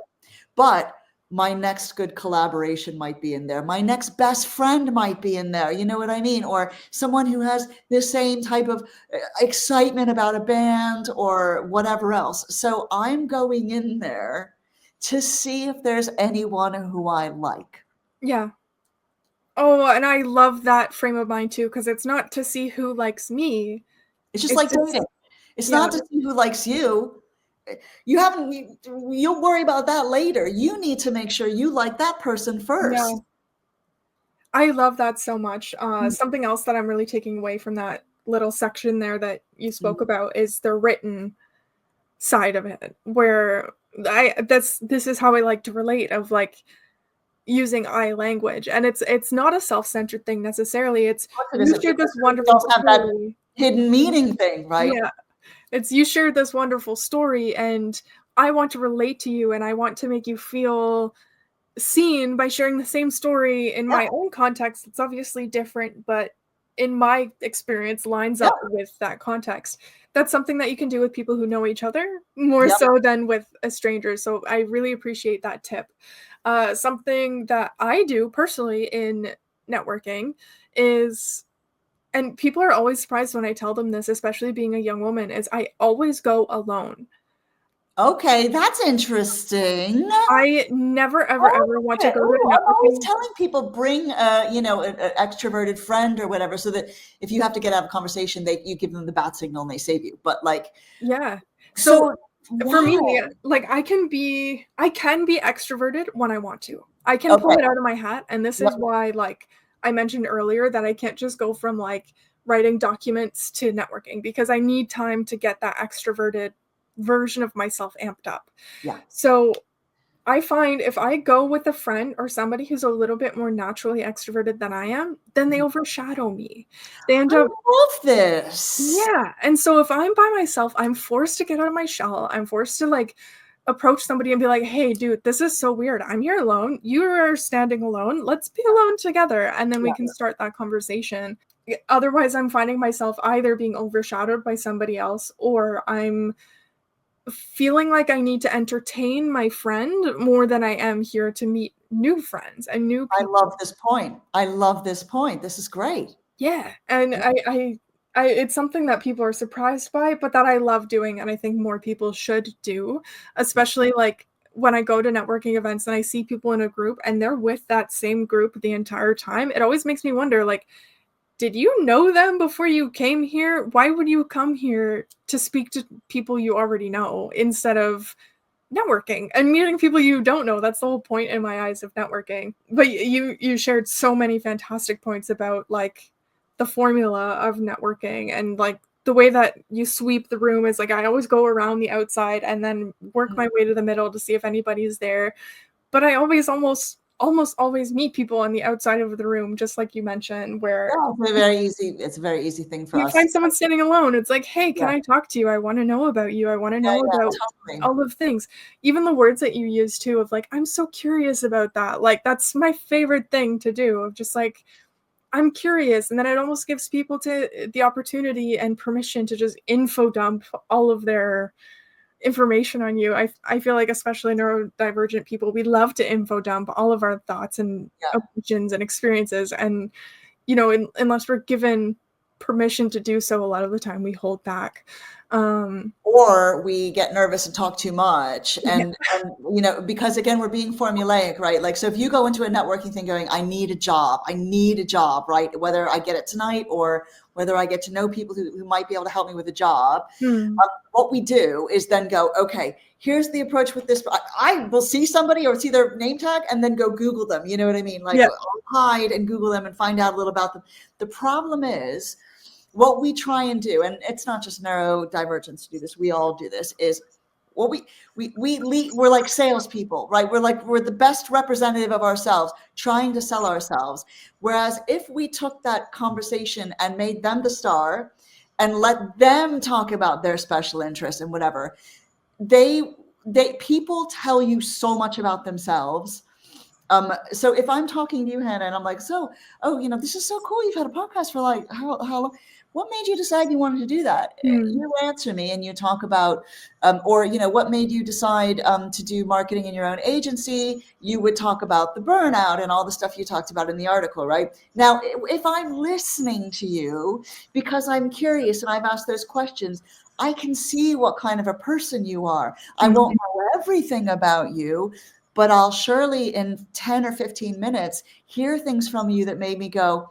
But my next good collaboration might be in there. My next best friend might be in there. You know what I mean? Or someone who has the same type of excitement about a band or whatever else. So I'm going in there to see if there's anyone who I like. Yeah. Oh, and I love that frame of mind too, because it's not to see who likes me. It's just like dating. It's not to see who likes you. You'll worry about that later. You need to make sure you like that person first. Yeah. I love that so much. Something else that I'm really taking away from that little section there that you spoke about is the written side of it, where this is how I like to relate, of like using I language, and it's not a self-centered thing necessarily. It's you shared this wonderful story. Hidden meaning thing, right? Yeah, it's you shared this wonderful story, and I want to relate to you, and I want to make you feel seen by sharing the same story in my own context. It's obviously different, but in my experience, lines up with that context. That's something that you can do with people who know each other more so than with a stranger. So I really appreciate that tip. Something that I do personally in networking is, and people are always surprised when I tell them this, especially being a young woman, is I always go alone. Okay, that's interesting. I never, ever, ever want to go to I'm always networking. telling people bring an extroverted friend or whatever, so that if you have to get out of a conversation, you give them the bat signal and they save you. But like, Yeah. so So for me, wow. like I can be extroverted when I want to. I can pull Okay. it out of my hat, and this is why, like I mentioned earlier, that I can't just go from like writing documents to networking, because I need time to get that extroverted version of myself amped up. Yeah. So I find if I go with a friend or somebody who's a little bit more naturally extroverted than I am, then they overshadow me. They end I up, love this. yeah. And so if I'm by myself, I'm forced to get out of my shell. I'm forced to like approach somebody and be like, hey, dude, this is so weird. I'm here alone. You are standing alone. Let's be alone together. And then we can start that conversation. Otherwise, I'm finding myself either being overshadowed by somebody else, or I'm feeling like I need to entertain my friend more than I am here to meet new friends and new I people. love this point. I love this point. This is great. Yeah, and I it's something that people are surprised by, but that I love doing, and I think more people should do, especially, like, when I go to networking events and I see people in a group and they're with that same group the entire time, it always makes me wonder, like, did you know them before you came here? Why would you come here to speak to people you already know instead of networking and meeting people you don't know? That's the whole point in my eyes of networking. But you shared so many fantastic points about like the formula of networking, and like the way that you sweep the room is like I always go around the outside and then work my way to the middle to see if anybody's there. But I always almost always meet people on the outside of the room, just like you mentioned, where Yeah, it's a very easy thing for you us. find someone standing alone. It's like, "Hey, can Yeah. I talk to you? I wanna know about you. I wanna Yeah, know yeah, about totally. all of things." Even the words that you use too of like, "I'm so curious about that." Like, that's my favorite thing to do, of just like, "I'm curious," and then it almost gives people the opportunity and permission to just info dump all of their information on you. I feel like especially neurodivergent people, we love to info dump all of our thoughts and Yeah. emotions and experiences, and unless we're given permission to do so, a lot of the time we hold back. Or we get nervous and talk too much, Yeah. and because again, we're being formulaic, right? Like, so if you go into a networking thing going, I need a job, right? Whether I get it tonight or whether I get to know people who might be able to help me with a job, Hmm. what we do is then go, okay, here's the approach with this. I will see somebody or see their name tag and then go Google them. You know what I mean? Like, Yeah. I'll hide and Google them and find out a little about them. The problem is, what we try and do, and it's not just neurodivergence to do this, we all do this, is what we're like salespeople, right? We're the best representative of ourselves, trying to sell ourselves. Whereas if we took that conversation and made them the star and let them talk about their special interests and whatever, they people tell you so much about themselves. So if I'm talking to you, Hannah, and I'm like, so, this is so cool. You've had a podcast for like how long? What made you decide you wanted to do that? Hmm. You answer me and you talk about, or what made you decide to do marketing in your own agency? You would talk about the burnout and all the stuff you talked about in the article, right? Now, if I'm listening to you because I'm curious and I've asked those questions, I can see what kind of a person you are. I won't know everything about you, but I'll surely in 10 or 15 minutes hear things from you that made me go,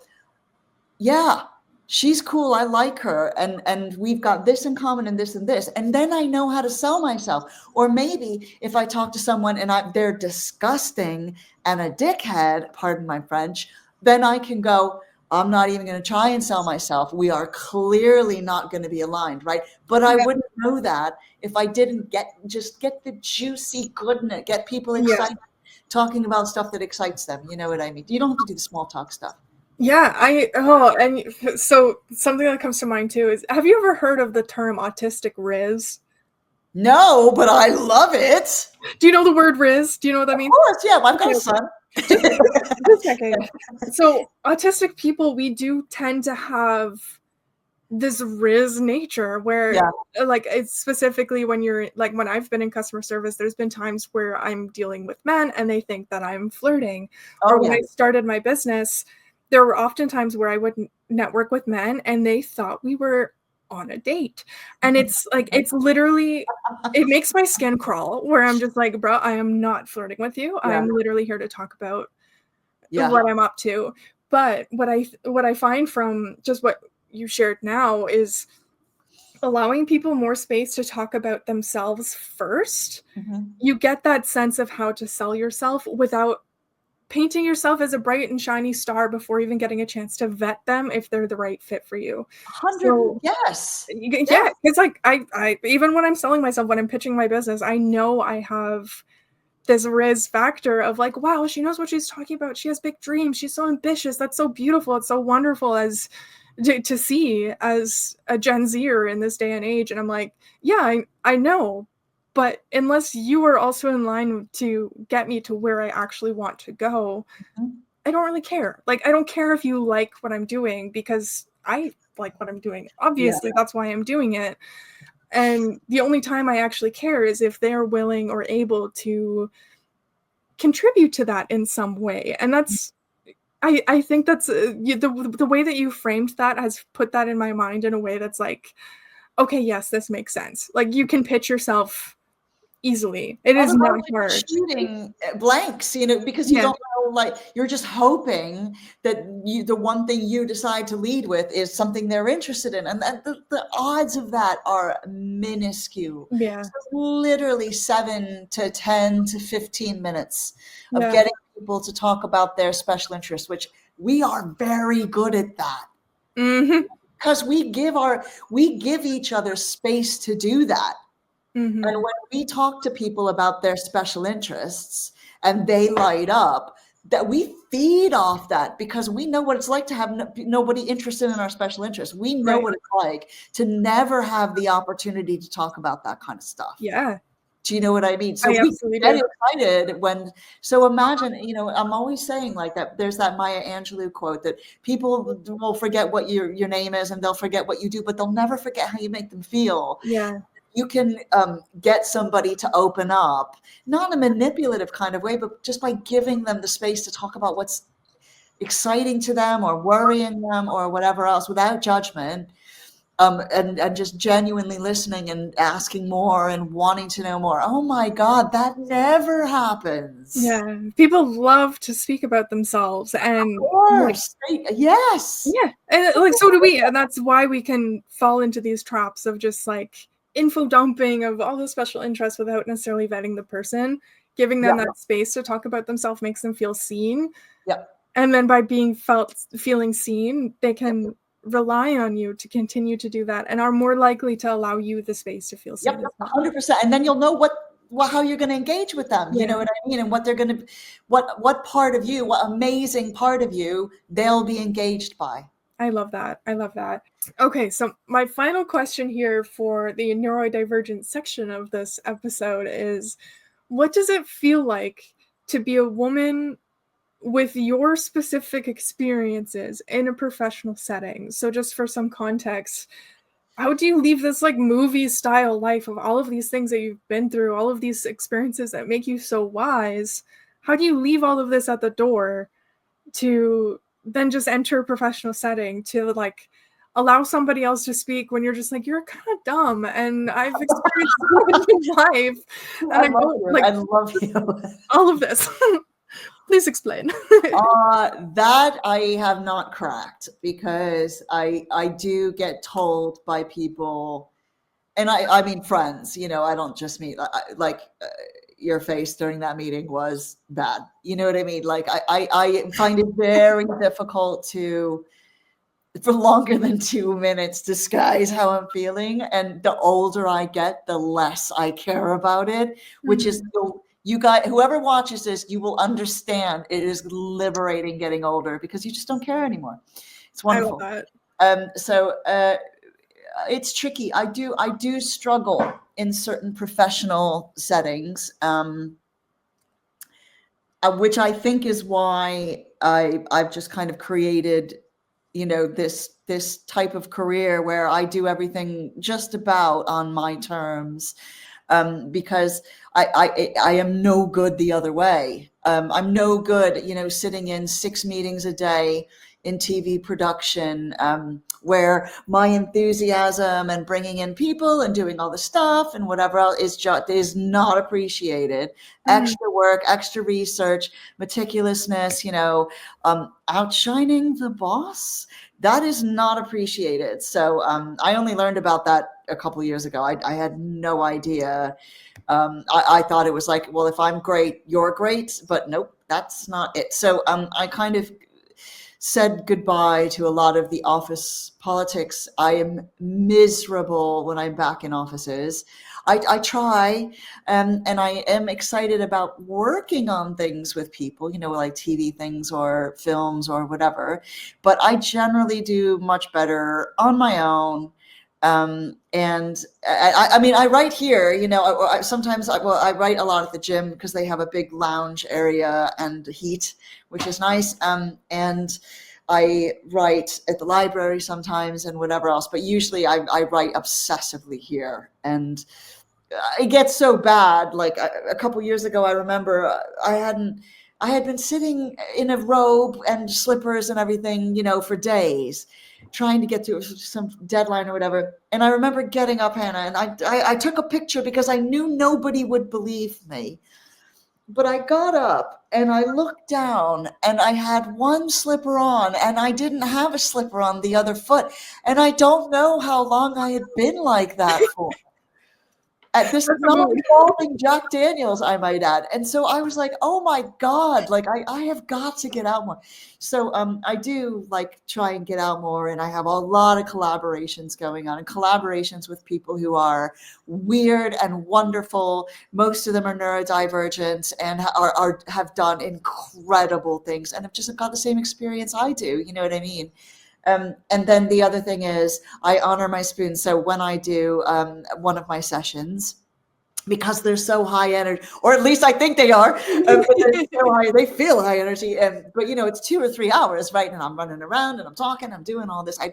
yeah, she's cool. I like her. And we've got this in common and this and this. And then I know how to sell myself. Or maybe if I talk to someone and they're disgusting and a dickhead, pardon my French, then I can go, I'm not even going to try and sell myself. We are clearly not going to be aligned, right? But I Yeah. wouldn't know that if I didn't get the juicy goodness, get people Yeah. excited, talking about stuff that excites them. You know what I mean? You don't have to do the small talk stuff. Yeah, and so something that comes to mind too is, have you ever heard of the term autistic Riz? No, but I love it. Do you know the word Riz? Do you know what that means? Of course, yeah. Well, I've got Okay, a son. just checking. So autistic people, we do tend to have this Riz nature where Yeah. like it's specifically when you're like when I've been in customer service, there's been times where I'm dealing with men and they think that I'm flirting. Or Oh when yeah. I started my business, there were often times where I would network with men and they thought we were on a date. And it's like it's literally it makes my skin crawl where I'm just like, bro, I am not flirting with you. Yeah. I'm literally here to talk about Yeah. what I'm up to. But what I find from just what you shared now is allowing people more space to talk about themselves first. Mhm. You get that sense of how to sell yourself without painting yourself as a bright and shiny star before even getting a chance to vet them if they're the right fit for you. 100. So Yes. yeah, it's like I even when I'm selling myself, when I'm pitching my business, I know I have this Riz factor of like, wow, she knows what she's talking about. She has big dreams. She's so ambitious. That's so beautiful. It's so wonderful as to see as a Gen Zer in this day and age. And I'm like, yeah, I know. But unless you are also in line to get me to where I actually want to go, Mhm. I don't really care. Like, I don't care if you like what I'm doing because I like what I'm doing. Yeah. Obviously, that's why I'm doing it. And the only time I actually care is if they're willing or able to contribute to that in some way. And that's I think that's the way that you framed that has put that in my mind in a way that's like, okay, yes, this makes sense. Like you can pitch yourself easily. It is Otherwise, not you're hard. just shooting blanks, because you Yeah. don't know, like, you're just hoping that the one thing you decide to lead with is something they're interested in. And that the odds of that are minuscule. Yeah. So it's literally 7 to 10 to 15 minutes of Yeah. getting people to talk about their special interests, which we are very good at that. Mhm. Because we give each other space to do that. And Mhm. when we talk to people about their special interests and they light up, that we feed off that because we know what it's like to have nobody interested in our special interests. We know Right. what it's like to never have the opportunity to talk about that kind of stuff. Yeah. Do you know what I mean? So I we absolutely get do. excited so imagine, I'm always saying like that, there's that Maya Angelou quote that people will forget what your name is and they'll forget what you do, but they'll never forget how you make them feel. Yeah. You can get somebody to open up, not in a manipulative kind of way, but just by giving them the space to talk about what's exciting to them or worrying them or whatever else without judgment, and just genuinely listening and asking more and wanting to know more. Oh my God, that never happens. Yeah. People love to speak about themselves and Of like course. Yes. yeah, and like so do we, and that's why we can fall into these traps of just like info dumping of all the special interests without necessarily vetting the person. Giving them Yeah. that space to talk about themselves makes them feel seen, Yeah. and then by feeling seen, they can rely on you to continue to do that, and are more likely to allow you the space to feel Yep, seen as well. 100%. And then you'll know how you're going to engage with them. You Yeah, know what I mean? And what they're going to, what part of you, what amazing part of you they'll be engaged by. I love that. I love that. Okay, so my final question here for the neurodivergent section of this episode is, what does it feel like to be a woman with your specific experiences in a professional setting? So just for some context, how do you leave this like movie style life of all of these things that you've been through, all of these experiences that make you so wise? How do you leave all of this at the door to then just enter a professional setting to like allow somebody else to speak when you're just like, you're kind of dumb and I've experienced so much in life and I I love don't you. like I love you. all of this. Please explain. That I have not cracked because I do get told by people, and I mean friends, I don't just mean like your face during that meeting was bad. You know what I mean? Like I find it very difficult to, for longer than 2 minutes, disguise how I'm feeling. And the older I get, the less I care about it, which is, you guys, whoever watches this, you will understand it is liberating getting older because you just don't care anymore. It's I love wonderful. that. So it's tricky. I do struggle in certain professional settings, which I think is why I've just kind of created, this type of career where I do everything just about on my terms, because I am no good the other way. I'm no good, sitting in 6 meetings a day in TV production, where my enthusiasm and bringing in people and doing all the stuff and whatever else is not appreciated. Extra work, extra research, meticulousness, outshining the boss. That is not appreciated. So I only learned about that a couple of years ago. I had no idea. I thought it was like, well, if I'm great, you're great, but nope, that's not it. So I kind of said goodbye to a lot of the office politics. I am miserable when I'm back in offices. I try, and I am excited about working on things with people, like TV things or films or whatever. But I generally do much better on my own. And I mean, I write here, sometimes I write a lot at the gym because they have a big lounge area and heat, which is nice. And I write at the library sometimes and whatever else, but usually I write obsessively here. And it gets so bad. Like a couple years ago, I remember I had been sitting in a robe and slippers and everything, for days, trying to get to some deadline or whatever. And I remember getting up, Hannah, and I took a picture because I knew nobody would believe me. But I got up and I looked down and I had one slipper on and I didn't have a slipper on the other foot. And I don't know how long I had been like that for. This is not involving Jack Daniels, I might add. And so I was like, oh my God, like I have got to get out more. So I do like try and get out more, and I have a lot of collaborations going on, and collaborations with people who are weird and wonderful. Most of them are neurodivergent and have done incredible things and have just got the same experience I do. You know what I mean? And then the other thing is I honor my spoons. So when I do one of my sessions, because they're so high energy, or at least I think they are, but they're so high, they feel high energy. But it's 2 or 3 hours, right? And I'm running around and I'm talking, I'm doing all this. I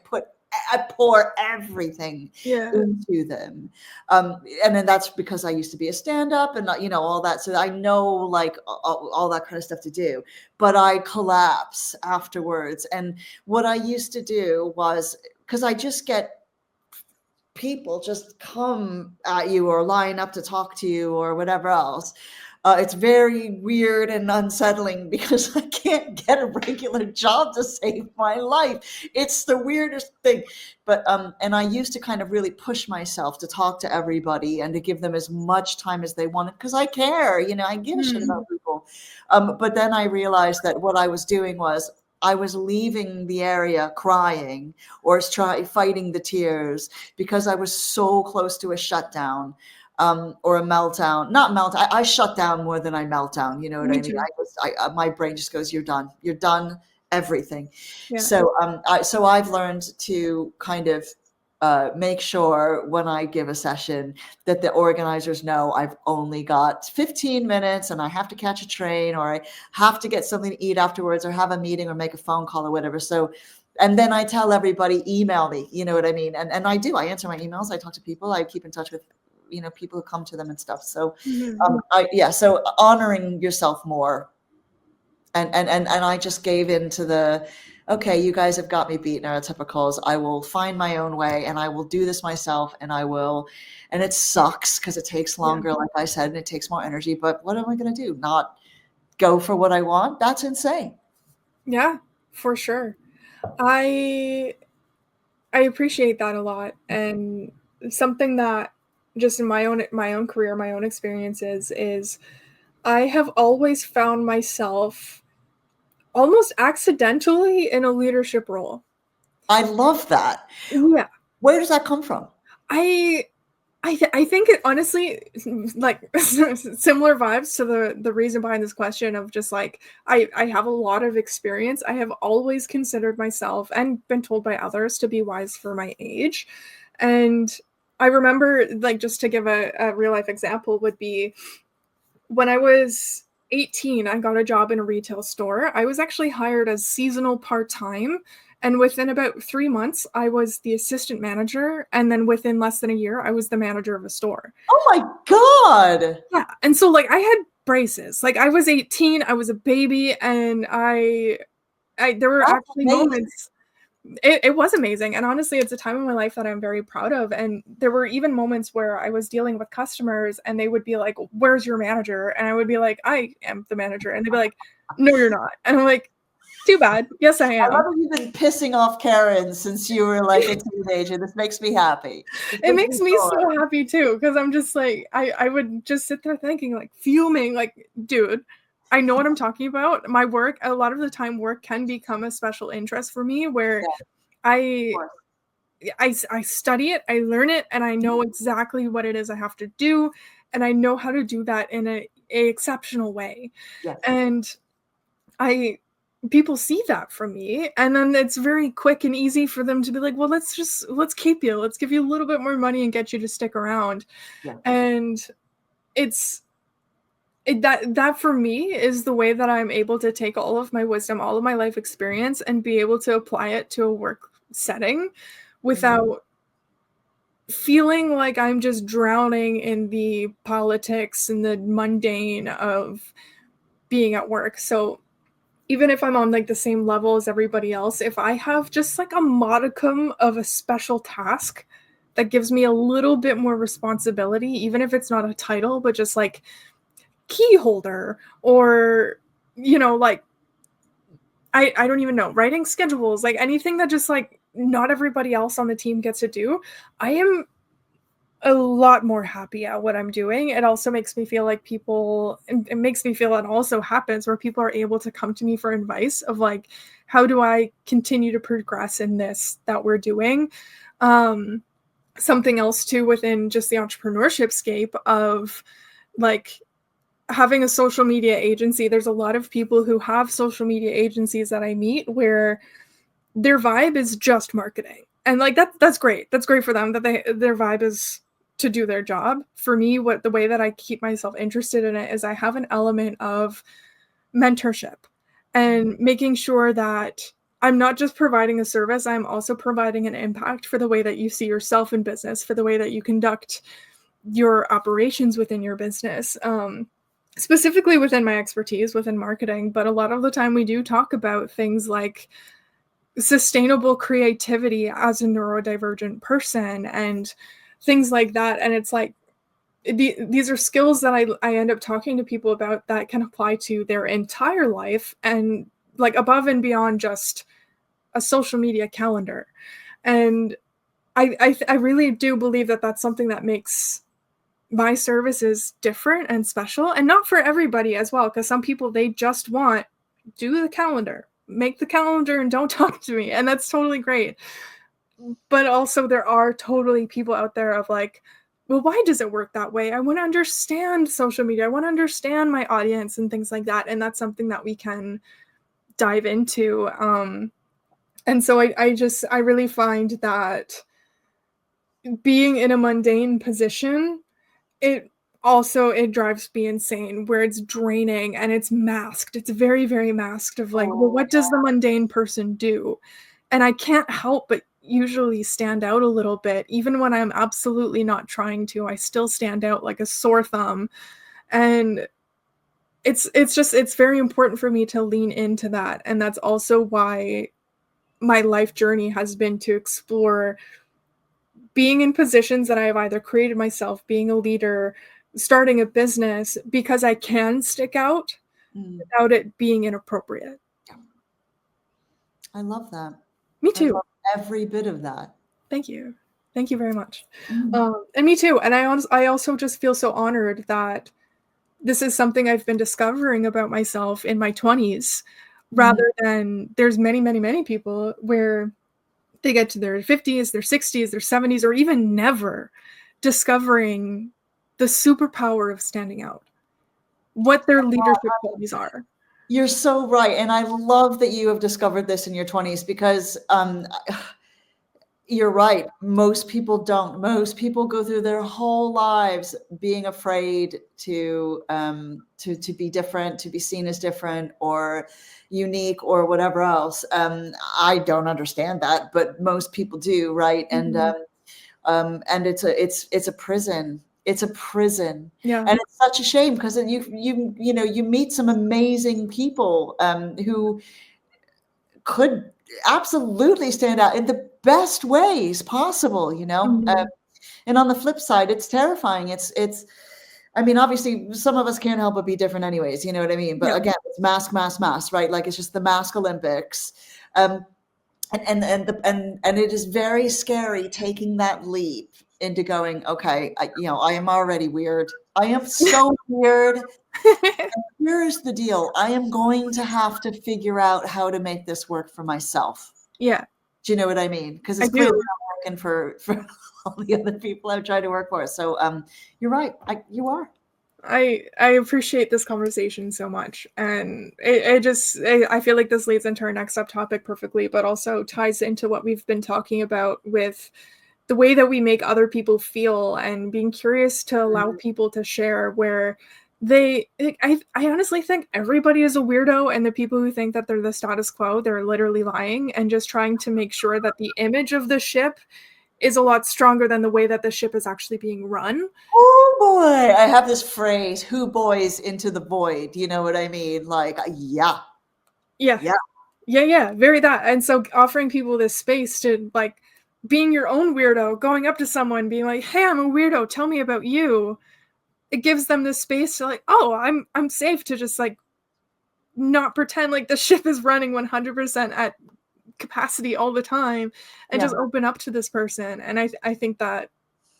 pour everything into them. And then that's because I used to be a stand-up and, all that. So I know like all that kind of stuff to do, but I collapse afterwards. And what I used to do was, because I just get people just come at you or line up to talk to you or whatever else. It's very weird and unsettling because I can't get a regular job to save my life. It's the weirdest thing. But and I used to kind of really push myself to talk to everybody and to give them as much time as they wanted because I care, I give a shit about people. But then I realized that what I was doing was I was leaving the area crying or fighting the tears because I was so close to a shutdown. Or a meltdown, not meltdown. I shut down more than I melt down. You know what I mean? My brain just goes, "You're done. You're done. Everything." Yeah. So, I've learned to kind of make sure when I give a session that the organizers know I've only got 15 minutes and I have to catch a train or I have to get something to eat afterwards or have a meeting or make a phone call or whatever. So, and then I tell everybody, email me. You know what I mean? And I do. I answer my emails. I talk to people. I keep in touch with people who come to them and stuff. So so honoring yourself more, and I just gave in to the, okay, you guys have got me beat neurotypicals. I will find my own way and I will do this myself, and it sucks because it takes longer, like I said, and it takes more energy, but what am I going to do? Not go for what I want? That's insane. Yeah, for sure. I appreciate that a lot, and something that just in my own career, my own experiences is I have always found myself almost accidentally in a leadership role. I love that. Yeah. Where does that come from? I think it honestly, like, similar vibes to the reason behind this question of just like, I have a lot of experience. I have always considered myself and been told by others to be wise for my age. And I remember, like, just to give a real life example would be when I was 18, I got a job in a retail store. I was actually hired as seasonal part-time, and within about 3 months, I was the assistant manager, and then within less than a year, I was the manager of a store. Oh my God. Yeah, and so, like, I had braces. Like, I was 18, I was a baby, and I there were That's actually amazing. moments. It was amazing, and honestly, it's a time in my life that I'm very proud of, and there were even moments where I was dealing with customers, and they would be like, "Where's your manager?" And I would be like, "I am the manager," and they'd be like, "No, you're not." And I'm like, "Too bad. Yes, I I love am." that you've been pissing off Karen since you were like a teenager. This makes me happy. This It makes makes me me joy. so happy too, because I'm just like, I would just sit there thinking, like, fuming, like, "Dude, I know what I'm talking about." My work, a lot of the time, work can become a special interest for me where Yeah, of I course. I study it, I learn it, and I know exactly what it is I have to do, and I know how to do that in a exceptional way. Yes. And I people see that from me, and then it's very quick and easy for them to be like, "Well, let's keep you. Let's give you a little bit more money and get you to stick around." Yeah. And it's that for me is the way that I'm able to take all of my wisdom, all of my life experience, and be able to apply it to a work setting without feeling like I'm just drowning in the politics and the mundane of being at work. So even if I'm on like the same level as everybody else, if I have just like a modicum of a special task that gives me a little bit more responsibility, even if it's not a title, but just like key holder or, like I don't even know, writing schedules, like anything that just like not everybody else on the team gets to do, I am a lot more happy at what I'm doing. It also makes me feel like people it makes me feel it also happens where people are able to come to me for advice of like, how do I continue to progress in this that we're doing? Um, Something else too within just the entrepreneurship scape of like having a social media agency. There's a lot of people who have social media agencies that I meet where their vibe is just marketing. And like that's great. That's great for them that their vibe is to do their job. For me, what the way that I keep myself interested in it is I have an element of mentorship and making sure that I'm not just providing a service, I'm also providing an impact for the way that you see yourself in business, for the way that you conduct your operations within your business. Specifically within my expertise within marketing, but a lot of the time we do talk about things like sustainable creativity as a neurodivergent person and things like that. And it's like these are skills that I end up talking to people about that can apply to their entire life and like above and beyond just a social media calendar. And I really do believe that that's something that makes my services different and special, and not for everybody as well, because some people they just want do the calendar, make the calendar and don't talk to me, and that's totally great. But also there are totally people out there of like, well, why does it work that way? I want to understand social media. I want to understand my audience and things like that. And that's something that we can dive into. And so I really find that being in a mundane position, it drives me insane where it's draining and it's masked. It's very, very masked of like, well, Oh, what does the mundane person do? And I can't help but usually stand out a little bit. Even when I'm absolutely not trying to, I still stand out like a sore thumb. And it's very important for me to lean into that. And that's also why my life journey has been to explore being in positions that I have either created myself, being a leader, starting a business, because I can stick out mm, without it being inappropriate. I love that. Me I too. love every bit of that. Thank you. Thank you very much. Mm, And me too. And I also just feel so honored that this is something I've been discovering about myself in my 20s, mm. rather than there's many, many, many people where they get to their 50s, their 60s, their 70s, or even never discovering the superpower of standing out, what their leadership qualities are. You're so right. And I love that you have discovered this in your 20s because You're right. Most people don't. Most people go through their whole lives being afraid to be different, to be seen as different or unique or whatever else. I don't understand that, but most people do, right? Mhm. And it's a prison. It's a prison, Yeah. and it's such a shame because you meet some amazing people who could absolutely stand out in the best ways possible, Mhm. and on the flip side, it's terrifying. I mean, obviously, some of us can't help but be different anyways, you know what I mean? But Yeah. again, it's mask, mask, mask, right? Like it's just the mask Olympics. Um, and it is very scary taking that leap into going, okay, I am already weird. I am so weird. Here's the deal. I am going to have to figure out how to make this work for myself. Yeah, Do you know what I mean? Because I it's clearly do. not working for all the other people I've tried to work for. So you're right. You are. I appreciate this conversation so much, and I feel like this leads into our next subtopic perfectly, but also ties into what we've been talking about with the way that we make other people feel and being curious to allow Mhm. people to share where I honestly think everybody is a weirdo, and the people who think that they're the status quo, they're literally lying and just trying to make sure that the image of the ship is a lot stronger than the way that the ship is actually being run. Oh boy, I have this phrase, who boys into the void. You know what I mean? Like, yeah, Yeah. yeah, Yeah, very that. And so offering people this space to like being your own weirdo, going up to someone, being like, "Hey, I'm a weirdo. Tell me about you." It gives them this space to like, "Oh, I'm safe to just like not pretend like the ship is running 100% at capacity all the time and yeah. just open up to this person." And I think that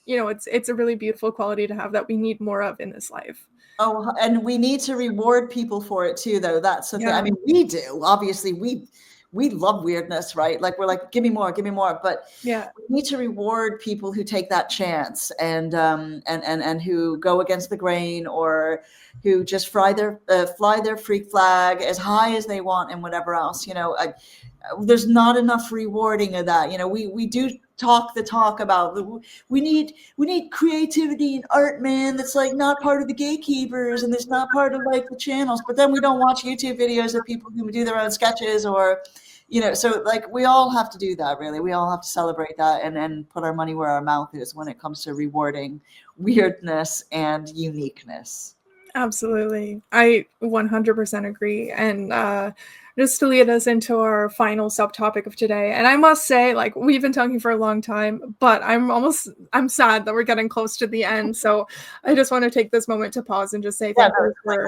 it's a really beautiful quality to have that we need more of in this life. Oh, and we need to reward people for it too, though. That's the thing. I Yeah. mean, we do. Obviously, we love weirdness, right? Like we're like, give me more, give me more. But Yeah. we need to reward people who take that chance and who go against the grain or who just fly their freak flag as high as they want and whatever else. There's not enough rewarding of that. We do talk the talk about we need creativity and art, man. That's like not part of the gatekeepers and it's not part of like the channels. But then we don't watch YouTube videos of people who do their own sketches or so like we all have to do that really. We all have to celebrate that and put our money where our mouth is when it comes to rewarding weirdness and uniqueness. Absolutely. I 100% agree. And just to lead us into our final subtopic of today, and I must say, like, we've been talking for a long time, but I'm sad that we're getting close to the end. So I just want to take this moment to pause and just say Yeah, no, it's like,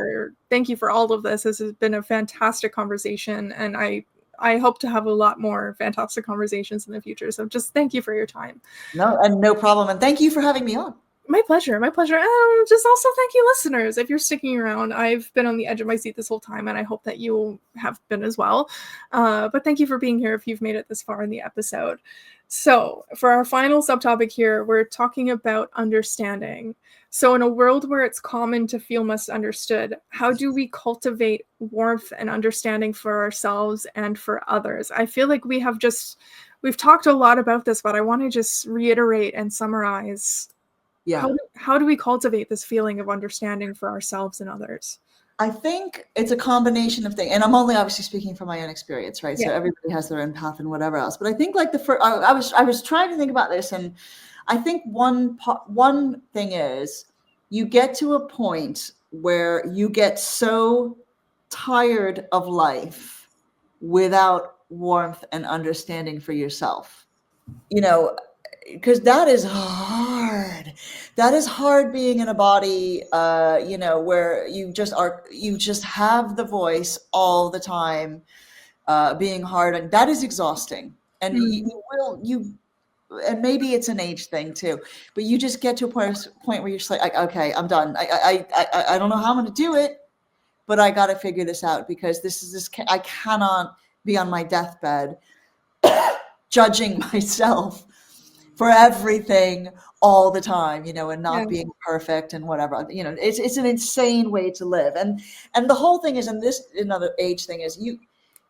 thank you for all of this. This has been a fantastic conversation, and I hope to have a lot more fantastic conversations in the future. So just thank you for your time. no problem. And thank you for having me on. My pleasure. My pleasure. Just also thank you, listeners. If you're sticking around, I've been on the edge of my seat this whole time, and I hope that you have been as well. But thank you for being here if you've made it this far in the episode. So, for our final subtopic here, we're talking about understanding. So, in a world where it's common to feel misunderstood, how do we cultivate warmth and understanding for ourselves and for others? I feel like we've talked a lot about this, but I want to just reiterate and summarize Yeah. how do we cultivate this feeling of understanding for ourselves and others? I think it's a combination of things, and I'm only obviously speaking from my own experience, right? So Yeah. everybody has their own path and whatever else. But I think like the first, I was trying to think about this, and I think one thing is you get to a point where you get so tired of life without warmth and understanding for yourself. You know, because that is hard. That is hard being in a body, where you just have the voice all the time, being hard, and that is exhausting. And Mm. and maybe it's an age thing too, but you just get to a point where you're just like, okay, I'm done. I don't know how I'm going to do it, but I got to figure this out because I cannot be on my deathbed judging myself for everything all the time, and Yeah. not being perfect and whatever. It's an insane way to live. And the whole thing is, and this another age thing is,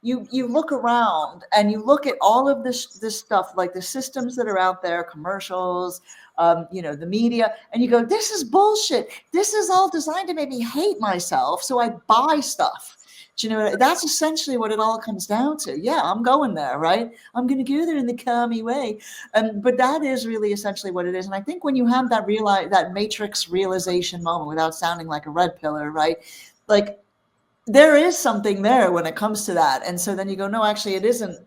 you look around and you look at all of this stuff, like the systems that are out there, commercials, the media, and you go, this is bullshit. This is all designed to make me hate myself, so I buy stuff. Do you know, that's essentially what it all comes down to. Yeah, I'm going there, right? I'm going to go there in the commie way. But that is really essentially what it is. And I think when you have that matrix realization moment, without sounding like a red pillar, right? Like, there is something there when it comes to that. And so then you go, no, actually it isn't.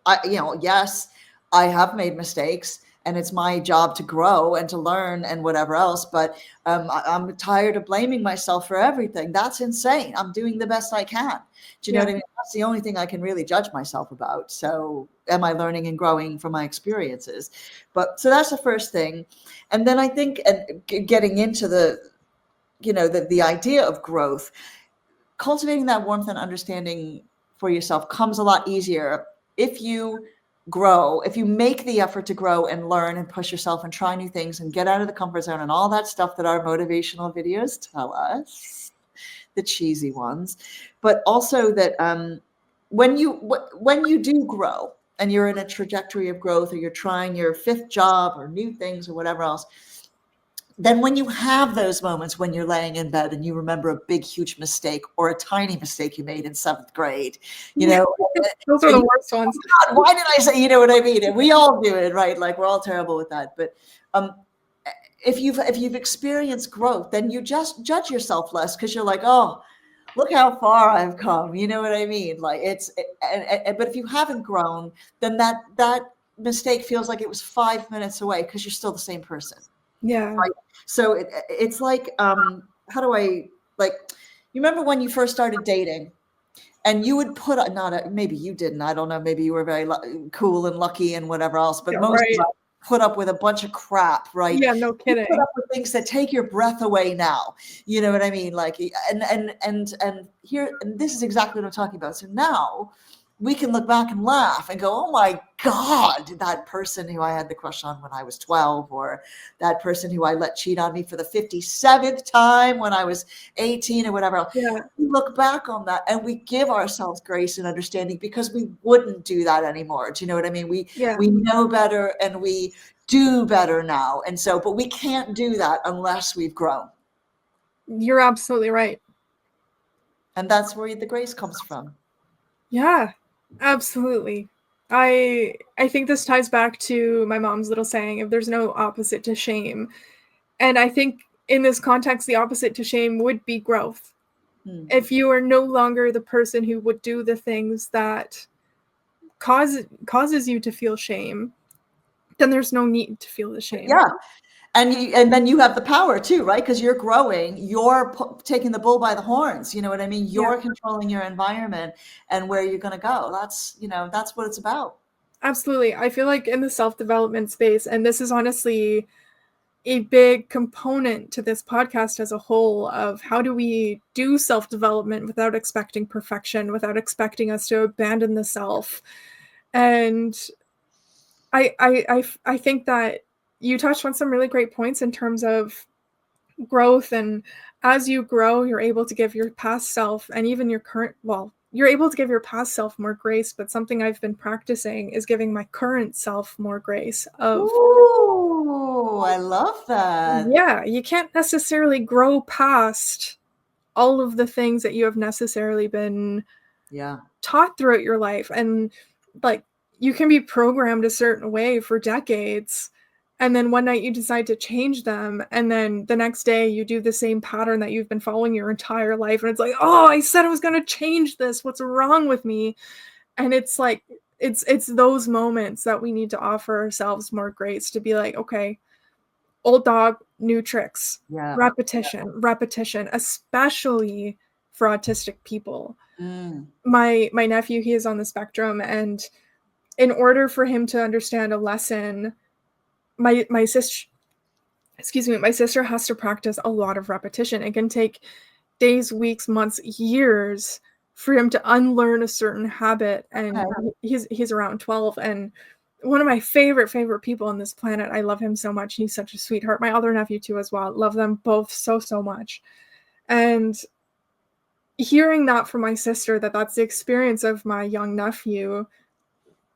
Yes, I have made mistakes and it's my job to grow and to learn and whatever else. But I'm tired of blaming myself for everything. That's insane. I'm doing the best I can. Do you know what I mean? That's the only thing I can really judge myself about. So am I learning and growing from my experiences? But so that's the first thing. And then I think, and getting into the idea of growth, cultivating that warmth and understanding for yourself comes a lot easier if you make the effort to grow and learn and push yourself and try new things and get out of the comfort zone and all that stuff that our motivational videos tell us, the cheesy ones. But also that when you do grow and you're in a trajectory of growth, or you're trying your fifth job or new things or whatever else, then when you have those moments when you're laying in bed and you remember a big, huge mistake or a tiny mistake you made in 7th grade, those are the worst ones. God, why did I say, you know what I mean? And we all do it, right? Like, we're all terrible with that. But if you've experienced growth, then you just judge yourself less, because you're like, oh, look how far I've come. You know what I mean? Like, but if you haven't grown, then that mistake feels like it was 5 minutes away, because you're still the same person. Yeah. Right? So it's like, how do I, like, you remember when you first started dating and you would maybe you didn't, I don't know, maybe you were very cool and lucky and whatever else, but most of us put up with a bunch of crap, right? Yeah, no kidding. You put up with things that take your breath away now. You know what I mean? Like, and here, and this is exactly what I'm talking about. So now we can look back and laugh and go, oh my God, that person who I had the crush on when I was 12, or that person who I let cheat on me for the 57th time when I was 18 or whatever else. Yeah. We look back on that and we give ourselves grace and understanding, because we wouldn't do that anymore. Do you know what I mean? We know better and we do better now. And so, but we can't do that unless we've grown. You're absolutely right. And that's where the grace comes from. Yeah, absolutely. I think this ties back to my mom's little saying, if there's no opposite to shame. And I think in this context, the opposite to shame would be growth. If you are no longer the person who would do the things that causes you to feel shame, then there's no need to feel the shame. Yeah. And then you have the power too, right? Because you're growing, you're taking the bull by the horns. You know what I mean? You're controlling your environment and where you're going to go. That's what it's about. Absolutely. I feel like in the self-development space, and this is honestly a big component to this podcast as a whole, of how do we do self-development without expecting perfection, without expecting us to abandon the self. And I think that you touched on some really great points in terms of growth. And as you grow, you're able to give your past self, and even your current, you're able to give your past self more grace. But something I've been practicing is giving my current self more grace. Ooh, I love that. Yeah, you can't necessarily grow past all of the things that you have necessarily been taught throughout your life. And like, you can be programmed a certain way for decades, and then one night you decide to change them, and then the next day you do the same pattern that you've been following your entire life, and it's like, oh, I said I was going to change this, what's wrong with me? And it's like, it's those moments that we need to offer ourselves more grace, to be like, okay, old dog, new tricks. Repetition, especially for autistic people. My nephew, he is on the spectrum, and in order for him to understand a lesson, my sister has to practice a lot of repetition. It can take days, weeks, months, years for him to unlearn a certain habit. And he's around 12, and one of my favorite people on this planet. I love him so much. He's such a sweetheart. My other nephew too as well. Love them both so much. And hearing that from my sister, that that's the experience of my young nephew,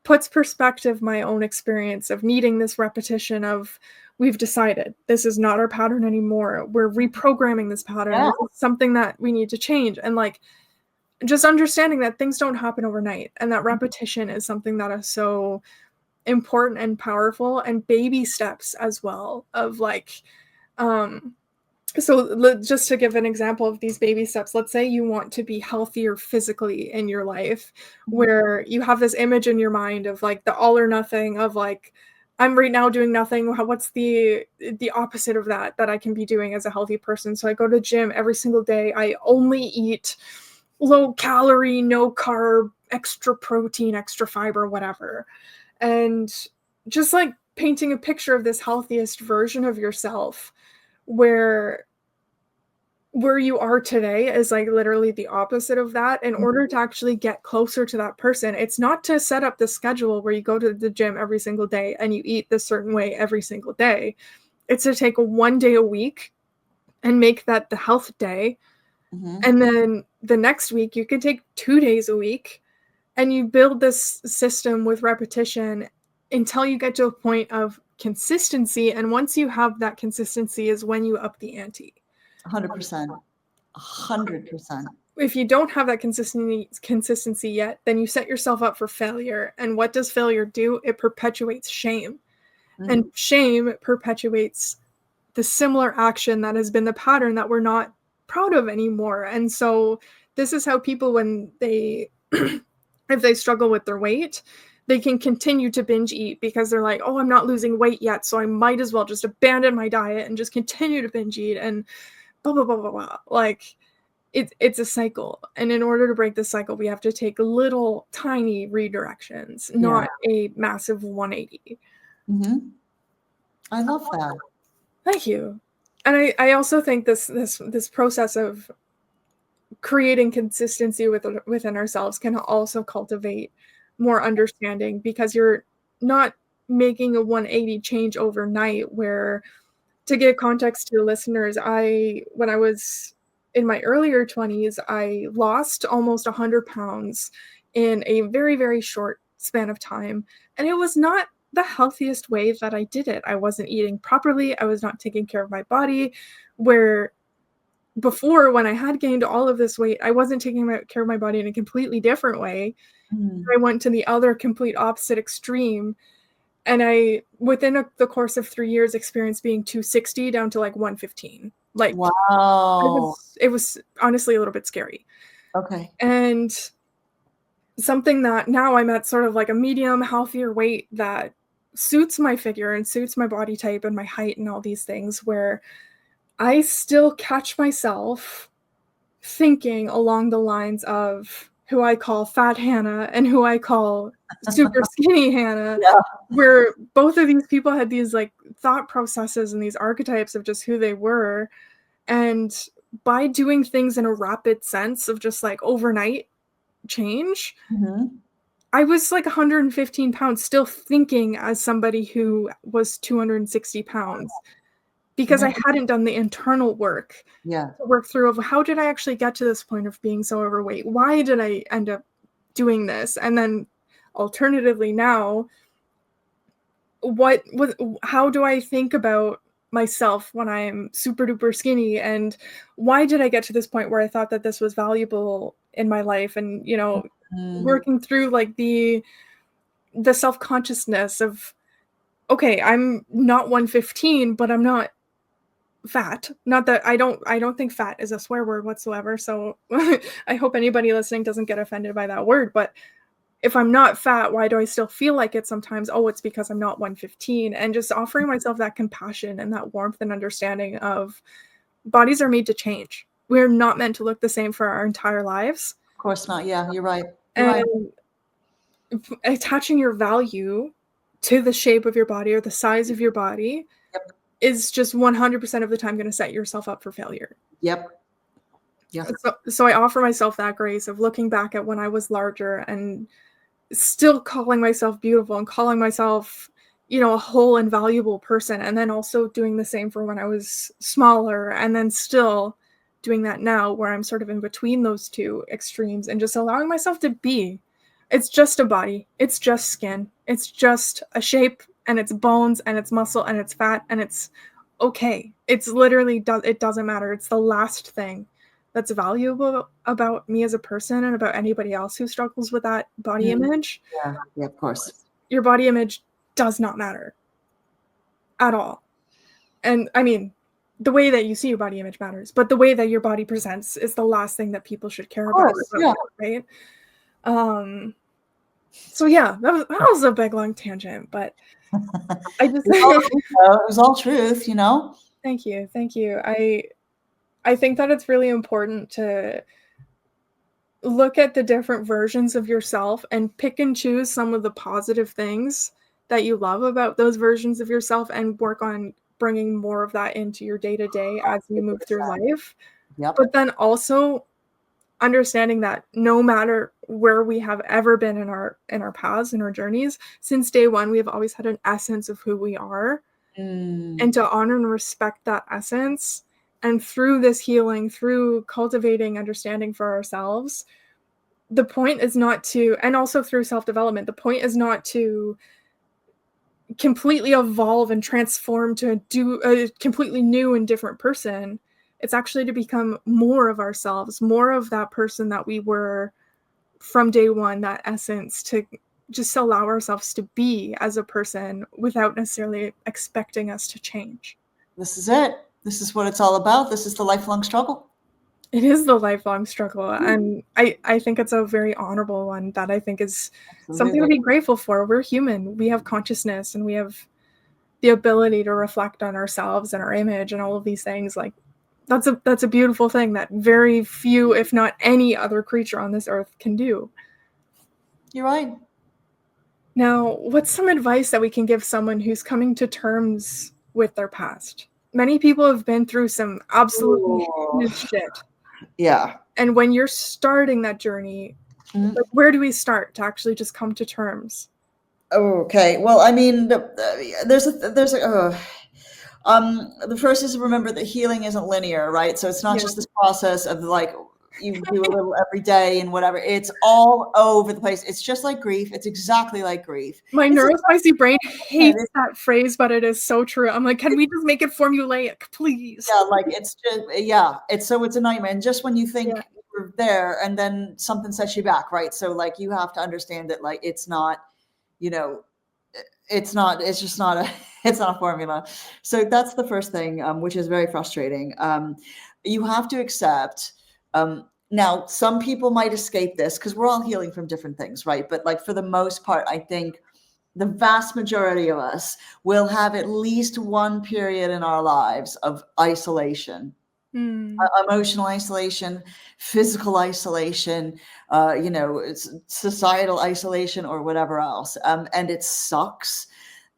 puts perspective my own experience of needing this repetition of, we've decided this is not our pattern anymore. We're reprogramming this pattern. Yeah. This is something that we need to change. And like, just understanding that things don't happen overnight and that repetition is something that is so important and powerful, and baby steps as well of like, um so just to give an example of these baby steps, let's say you want to be healthier physically in your life, where you have this image in your mind of like the all or nothing of like, I'm right now doing nothing. What's the opposite of that I can be doing as a healthy person? So I go to gym every single day. I only eat low calorie, no carb, extra protein, extra fiber, whatever. And just like painting a picture of this healthiest version of yourself, where you are today is like literally the opposite of that. In order to actually get closer to that person, it's not to set up the schedule where you go to the gym every single day and you eat this certain way every single day. It's to take one day a week and make that the health day. And then the next week you can take 2 days a week, and you build this system with repetition until you get to a point of consistency. And once you have that consistency is when you up the ante. 100%. 100%. If you don't have that consistency yet, then you set yourself up for failure. And what does failure do? It perpetuates shame. And shame perpetuates the similar action that has been the pattern that we're not proud of anymore. And so this is how people, when they if they struggle with their weight, they can continue to binge eat because they're like, oh, I'm not losing weight yet, so I might as well just abandon my diet and just continue to binge eat and blah, blah, blah, blah, blah. Like, it's a cycle. And in order to break the cycle, we have to take little tiny redirections, not a massive 180. I love that. Thank you. And I also think this process of creating consistency within ourselves can also cultivate more understanding, because you're not making a 180 change overnight. Where, to give context to listeners, when I was in my earlier 20s, I lost almost 100 pounds in a very, very short span of time. And it was not the healthiest way that I did it. I wasn't eating properly. I was not taking care of my body. Where before, when I had gained all of this weight, I wasn't taking care of my body in a completely different way. I went to the other complete opposite extreme. And I, within the course of 3 years, experienced being 260 down to like 115. Like, wow. It was honestly a little bit scary. Okay. And something that now I'm at sort of like a medium, healthier weight that suits my figure and suits my body type and my height and all these things, where I still catch myself thinking along the lines of who I call Fat Hannah and who I call super skinny Hannah, where both of these people had these like thought processes and these archetypes of just who they were. And by doing things in a rapid sense of just like overnight change, I was like 115 pounds, still thinking as somebody who was 260 pounds. Because I hadn't done the internal work to work through of how did I actually get to this point of being so overweight? Why did I end up doing this? And then alternatively now, how do I think about myself when I'm super duper skinny? And why did I get to this point where I thought that this was valuable in my life? And, working through like the self-consciousness of, okay, I'm not 115, but I'm not fat. Not that I don't think fat is a swear word whatsoever, so I hope anybody listening doesn't get offended by that word. But if I'm not fat, why do I still feel like it sometimes? Oh, it's because I'm not 115. And just offering myself that compassion and that warmth and understanding of bodies are made to change. We're not meant to look the same for our entire lives. Of course not. Yeah, you're right. And attaching your value to the shape of your body or the size of your body is just 100% of the time going to set yourself up for failure. So I offer myself that grace of looking back at when I was larger and still calling myself beautiful and calling myself, a whole and valuable person. And then also doing the same for when I was smaller, and then still doing that now, where I'm sort of in between those two extremes and just allowing myself to be. It's just a body. It's just skin. It's just a shape, and it's bones, and it's muscle, and it's fat, and it's okay. It's literally it doesn't matter. It's the last thing that's valuable about me as a person and about anybody else who struggles with that body image. Yeah, of course. Your body image does not matter at all. And I mean, the way that you see your body image matters, but the way that your body presents is the last thing that people should care about, Yeah. right? So yeah, that was a big long tangent, but I just it was all truth, you know. Thank you. I think that it's really important to look at the different versions of yourself and pick and choose some of the positive things that you love about those versions of yourself and work on bringing more of that into your day-to-day as you move through life. Yep. But then also understanding that no matter where we have ever been in our paths, in our journeys, since day one, we have always had an essence of who we are, and to honor and respect that essence. And through this healing, through cultivating understanding for ourselves, the point is not to, and also through self-development, the point is not to completely evolve and transform to do a completely new and different person. It's actually to become more of ourselves, more of that person that we were from day one, that essence, to just allow ourselves to be as a person without necessarily expecting us to change. This is it. This is what it's all about. This is the lifelong struggle. It is the lifelong struggle, and I think it's a very honorable one that I think is something to be grateful for. We're human. We have consciousness, and we have the ability to reflect on ourselves and our image and all of these things. Like, that's a beautiful thing that very few, if not any other creature on this earth can do. You're right. Now, what's some advice that we can give someone who's coming to terms with their past? Many people have been through some absolutely heinous shit. Yeah. And when you're starting that journey, like, where do we start to actually just come to terms? Okay. Well, I mean, the first is to remember that healing isn't linear, right? So it's not just this process of like you do a little every day and whatever. It's all over the place. It's just like grief. It's exactly like grief. My neurospicy brain hates that phrase, but it is so true. I'm like, can we just make it formulaic, please? Yeah, like it's just it's a nightmare. And just when you think you're there, and then something sets you back, right? So like you have to understand that like it's not, it's just not a formula. So that's the first thing, which is very frustrating. You have to accept. Now, some people might escape this because we're all healing from different things, right? But like for the most part, I think the vast majority of us will have at least one period in our lives of isolation. Emotional isolation, physical isolation, societal isolation, or whatever else. And it sucks.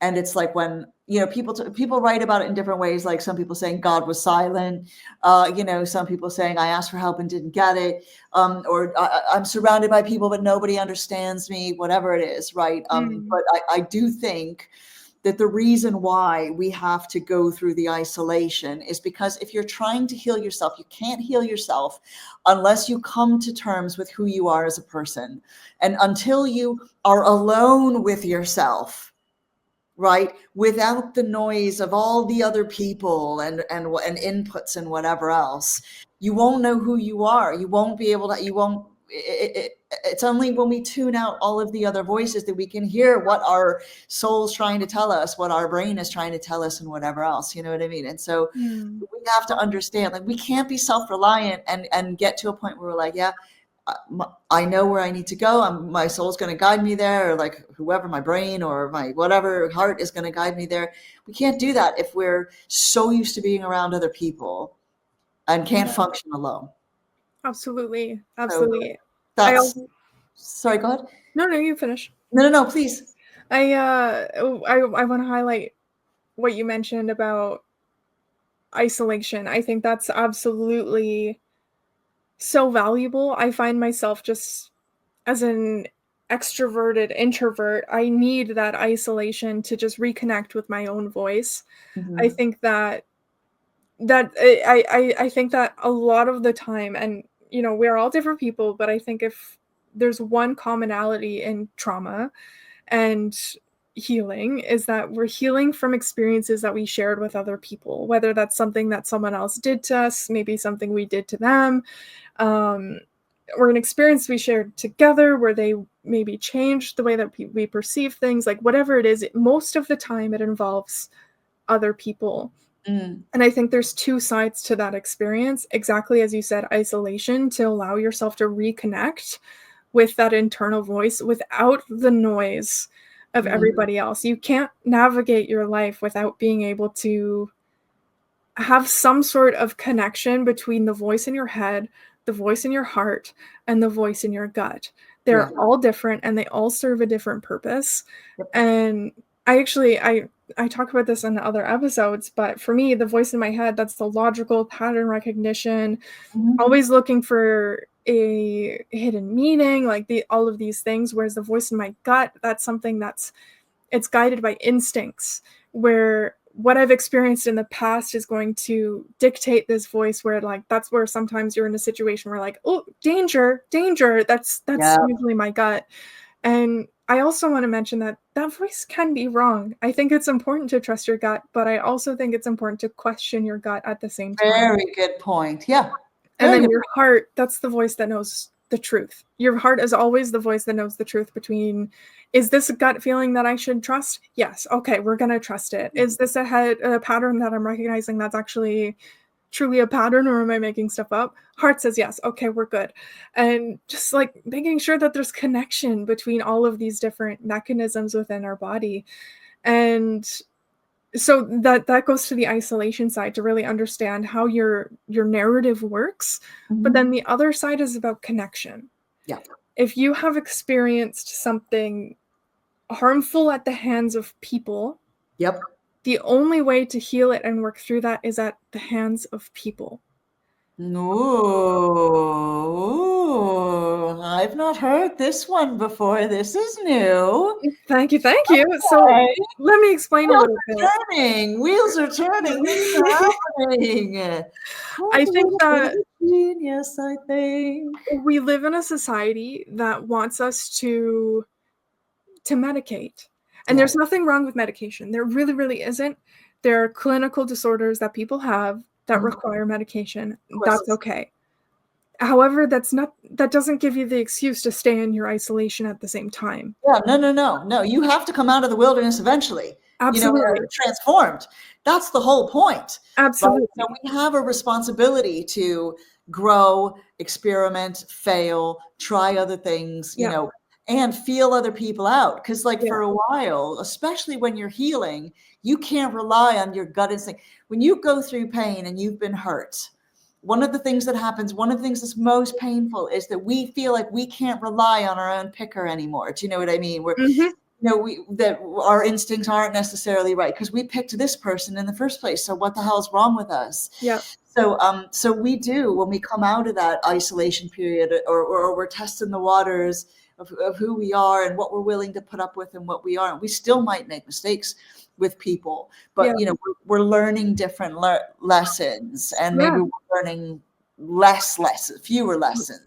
And it's like when, people write about it in different ways. Like some people saying God was silent, some people saying I asked for help and didn't get it, or I'm surrounded by people, but nobody understands me, whatever it is. Right. But I do think that the reason why we have to go through the isolation is because if you're trying to heal yourself, you can't heal yourself unless you come to terms with who you are as a person. And until you are alone with yourself, right, without the noise of all the other people and inputs and whatever else, you won't know who you are. You won't be able to, it's only when we tune out all of the other voices that we can hear what our soul's trying to tell us, what our brain is trying to tell us, and whatever else, you know what I mean? And so we have to understand, like, we can't be self-reliant and get to a point where we're like, yeah, I know where I need to go. My soul's going to guide me there, or like whoever, my brain or my whatever heart is going to guide me there. We can't do that if we're so used to being around other people and can't function alone. Absolutely. So sorry, go ahead. No, you finish. No, please. I want to highlight what you mentioned about isolation. I think that's absolutely so valuable. I find myself just as an extroverted introvert, I need that isolation to just reconnect with my own voice. I think that that I think that a lot of the time, and we're all different people, but I think if there's one commonality in trauma and healing is that we're healing from experiences that we shared with other people, whether that's something that someone else did to us, maybe something we did to them, um, or an experience we shared together where they maybe changed the way that we perceive things, like whatever it is, most of the time it involves other people. Mm. And I think there's two sides to that experience, exactly as you said, isolation to allow yourself to reconnect with that internal voice without the noise of everybody else. You can't navigate your life without being able to have some sort of connection between the voice in your head, the voice in your heart, and the voice in your gut. They're Yeah. all different and they all serve a different purpose. Yep. And I talk about this in other episodes, but for me, the voice in my head, that's the logical pattern recognition, always looking for a hidden meaning, like all of these things. Whereas the voice in my gut, that's something it's guided by instincts, where what I've experienced in the past is going to dictate this voice, where like that's where sometimes you're in a situation where like, oh, danger, danger. That's Yeah. usually my gut. And I also want to mention that that voice can be wrong. I think it's important to trust your gut, but I also think it's important to question your gut at the same time. Very good point. Yeah. And Very then good. your heart, that's the voice that knows the truth. Your heart is always the voice that knows the truth between, is this a gut feeling that I should trust? Yes. Okay, we're going to trust it. Is this a pattern that I'm recognizing that's actually truly a pattern, or am I making stuff up? Heart says yes. Okay, we're good. And just like making sure that there's connection between all of these different mechanisms within our body. And so that goes to the isolation side, to really understand how your narrative works. But then the other side is about connection. Yeah. If you have experienced something harmful at the hands of people, Yep. the only way to heal it and work through that is at the hands of people. No, I've not heard this one before. This is new. Thank you. So Okay. let me explain a Wheels little are bit. turning. Wheels are turning. Things are happening. I think that Genius, I think. we live in a society that wants us to medicate. And Yeah. there's nothing wrong with medication. There really, really isn't. There are clinical disorders that people have that require medication. That's okay. However, that doesn't give you the excuse to stay in your isolation at the same time. Yeah, no. You have to come out of the wilderness eventually. Absolutely. Transformed. That's the whole point. Absolutely. Right? So we have a responsibility to grow, experiment, fail, try other things, and feel other people out. Because for a while, especially when you're healing, you can't rely on your gut instinct. When you go through pain and you've been hurt, one of the things that happens, one of the things that's most painful is that we feel like we can't rely on our own picker anymore. Do you know what I mean? That our instincts aren't necessarily right because we picked this person in the first place. So what the hell's wrong with us? Yeah. So we do, when we come out of that isolation period, or we're testing the waters of who we are and what we're willing to put up with and what we aren't. We still might make mistakes with people, but we're learning different lessons, and maybe we're learning fewer lessons.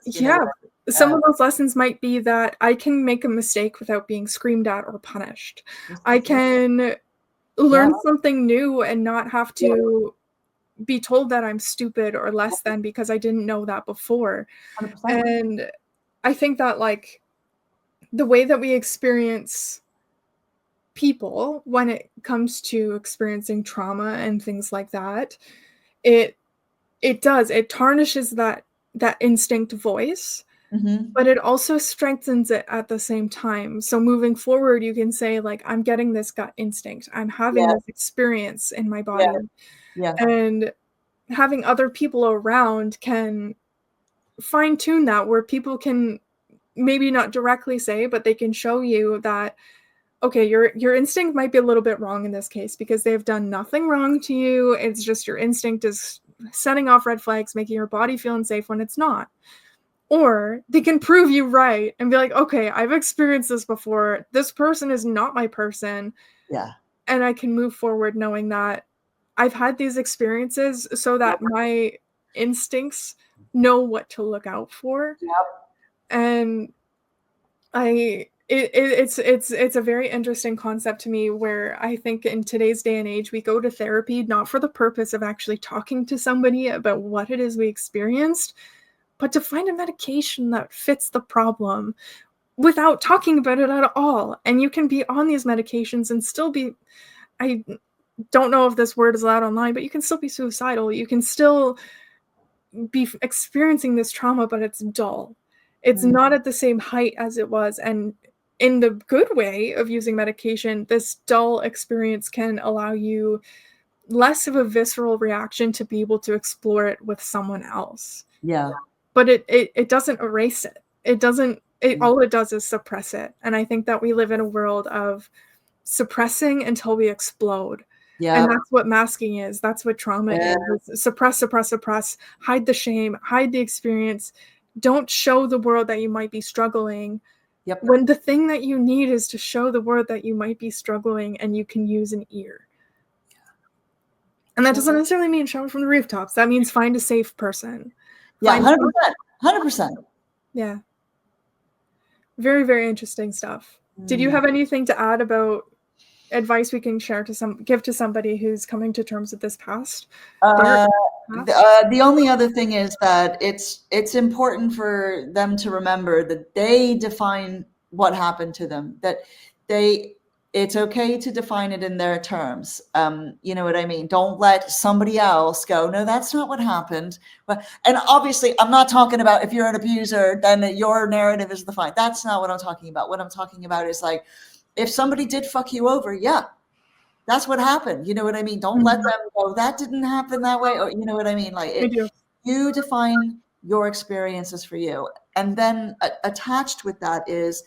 Some of those lessons might be that I can make a mistake without being screamed at or punished. I can learn something new and not have to be told that I'm stupid or less than because I didn't know that before. 100%. And I think that the way that we experience people when it comes to experiencing trauma and things like that, it tarnishes that instinct voice, but it also strengthens it at the same time. So moving forward, you can say I'm getting this gut instinct. I'm having this experience in my body. Yeah. And having other people around can fine tune that, where people can maybe not directly say, but they can show you that, okay, your instinct might be a little bit wrong in this case because they've done nothing wrong to you. It's just your instinct is setting off red flags, making your body feel unsafe when it's not. Or they can prove you right and be like, okay, I've experienced this before. This person is not my person. Yeah. And I can move forward knowing that I've had these experiences so that my instincts know what to look out for. Yep. And it's a very interesting concept to me, where I think in today's day and age we go to therapy not for the purpose of actually talking to somebody about what it is we experienced, but to find a medication that fits the problem without talking about it at all. And you can be on these medications and still be, I don't know if this word is allowed online, but you can still be suicidal. You can still be experiencing this trauma, but it's dull. It's Mm. not at the same height as it was. And in the good way of using medication, this dull experience can allow you less of a visceral reaction to be able to explore it with someone else. Yeah. But it doesn't erase it. It doesn't, it Mm. all it does is suppress it. And I think that we live in a world of suppressing until we explode. And Yeah. that's what masking is. That's what trauma Yeah. is. Suppress, suppress, suppress, hide the shame, hide the experience. Don't show the world that you might be struggling, Yep. when the thing that you need is to show the world that you might be struggling and you can use an ear. And that doesn't necessarily mean shout from the rooftops. That means find a safe person. Yeah, Find 100%. 100%. Yeah. Very, very interesting stuff. Did you Mm. have anything to add about advice we can share to give to somebody who's coming to terms with this past? Uh, Past? the only other thing is that it's important for them to remember that they define what happened to them. That they it's okay to define it in their terms. You know what I mean? Don't let somebody else go, no, that's not what happened. But and obviously, I'm not talking about if you're an abuser, then your narrative is the fine. That's not what I'm talking about. What I'm talking about is like, if somebody did fuck you over, yeah, that's what happened. You know what I mean? Don't let them go, that didn't happen that way. Or you know what I mean? Like I do. you define your experiences for you. And then attached with that is,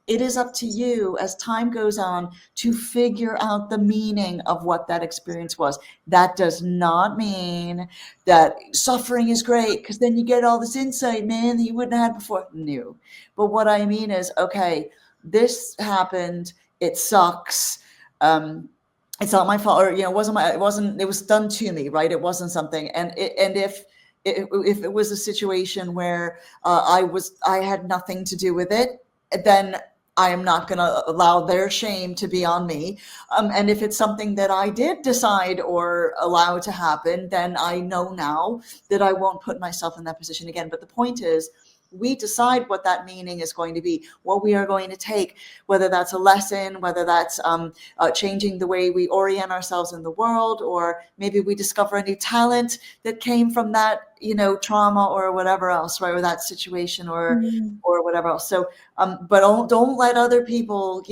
it is up to you as time goes on to figure out the meaning of what that experience was. That does not mean that suffering is great because then you get all this insight, man, that you wouldn't have had before. No. But what I mean is, okay, this happened. It sucks. It's not my fault, or it wasn't, it was done to me, right? It wasn't something. And if it was a situation where I had nothing to do with it, then I am not going to allow their shame to be on me. And if it's something that I did decide or allow to happen, then I know now that I won't put myself in that position again. But the point is, we decide what that meaning is going to be, what we are going to take, whether that's a lesson, whether that's changing the way we orient ourselves in the world, or maybe we discover a new talent that came from that, trauma or whatever else, right? Or that situation or whatever else. So, but don't let other people,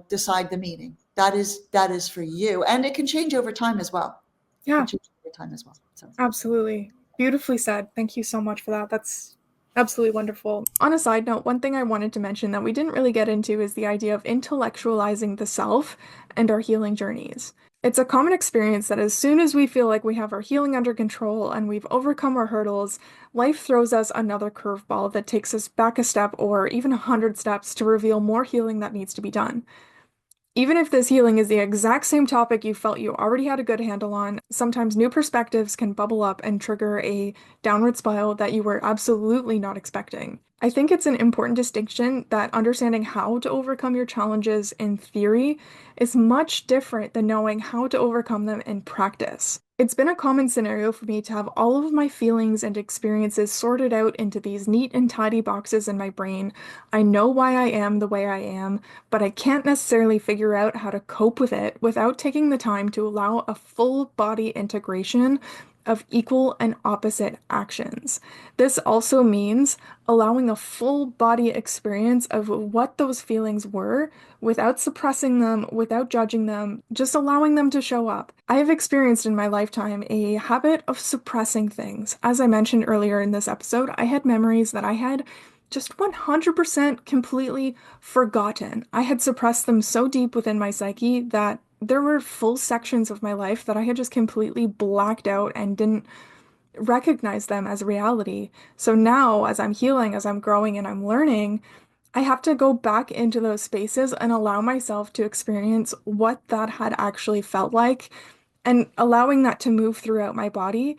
decide the meaning. That is for you. And it can change over time as well. Yeah. It can change over time as well. So. Absolutely. Beautifully said. Thank you so much for that. That's absolutely wonderful. On a side note, one thing I wanted to mention that we didn't really get into is the idea of intellectualizing the self and our healing journeys. It's a common experience that as soon as we feel like we have our healing under control and we've overcome our hurdles, life throws us another curveball that takes us back a step or even 100 steps to reveal more healing that needs to be done. Even if this healing is the exact same topic you felt you already had a good handle on, sometimes new perspectives can bubble up and trigger a downward spiral that you were absolutely not expecting. I think it's an important distinction that understanding how to overcome your challenges in theory is much different than knowing how to overcome them in practice. It's been a common scenario for me to have all of my feelings and experiences sorted out into these neat and tidy boxes in my brain. I know why I am the way I am, but I can't necessarily figure out how to cope with it without taking the time to allow a full body integration of equal and opposite actions. This also means allowing a full body experience of what those feelings were without suppressing them, without judging them, just allowing them to show up. I have experienced in my lifetime a habit of suppressing things. As I mentioned earlier in this episode, I had memories that I had just 100% completely forgotten. I had suppressed them so deep within my psyche that there were full sections of my life that I had just completely blacked out and didn't recognize them as reality. So now, as I'm healing, as I'm growing and I'm learning, I have to go back into those spaces and allow myself to experience what that had actually felt like and allowing that to move throughout my body.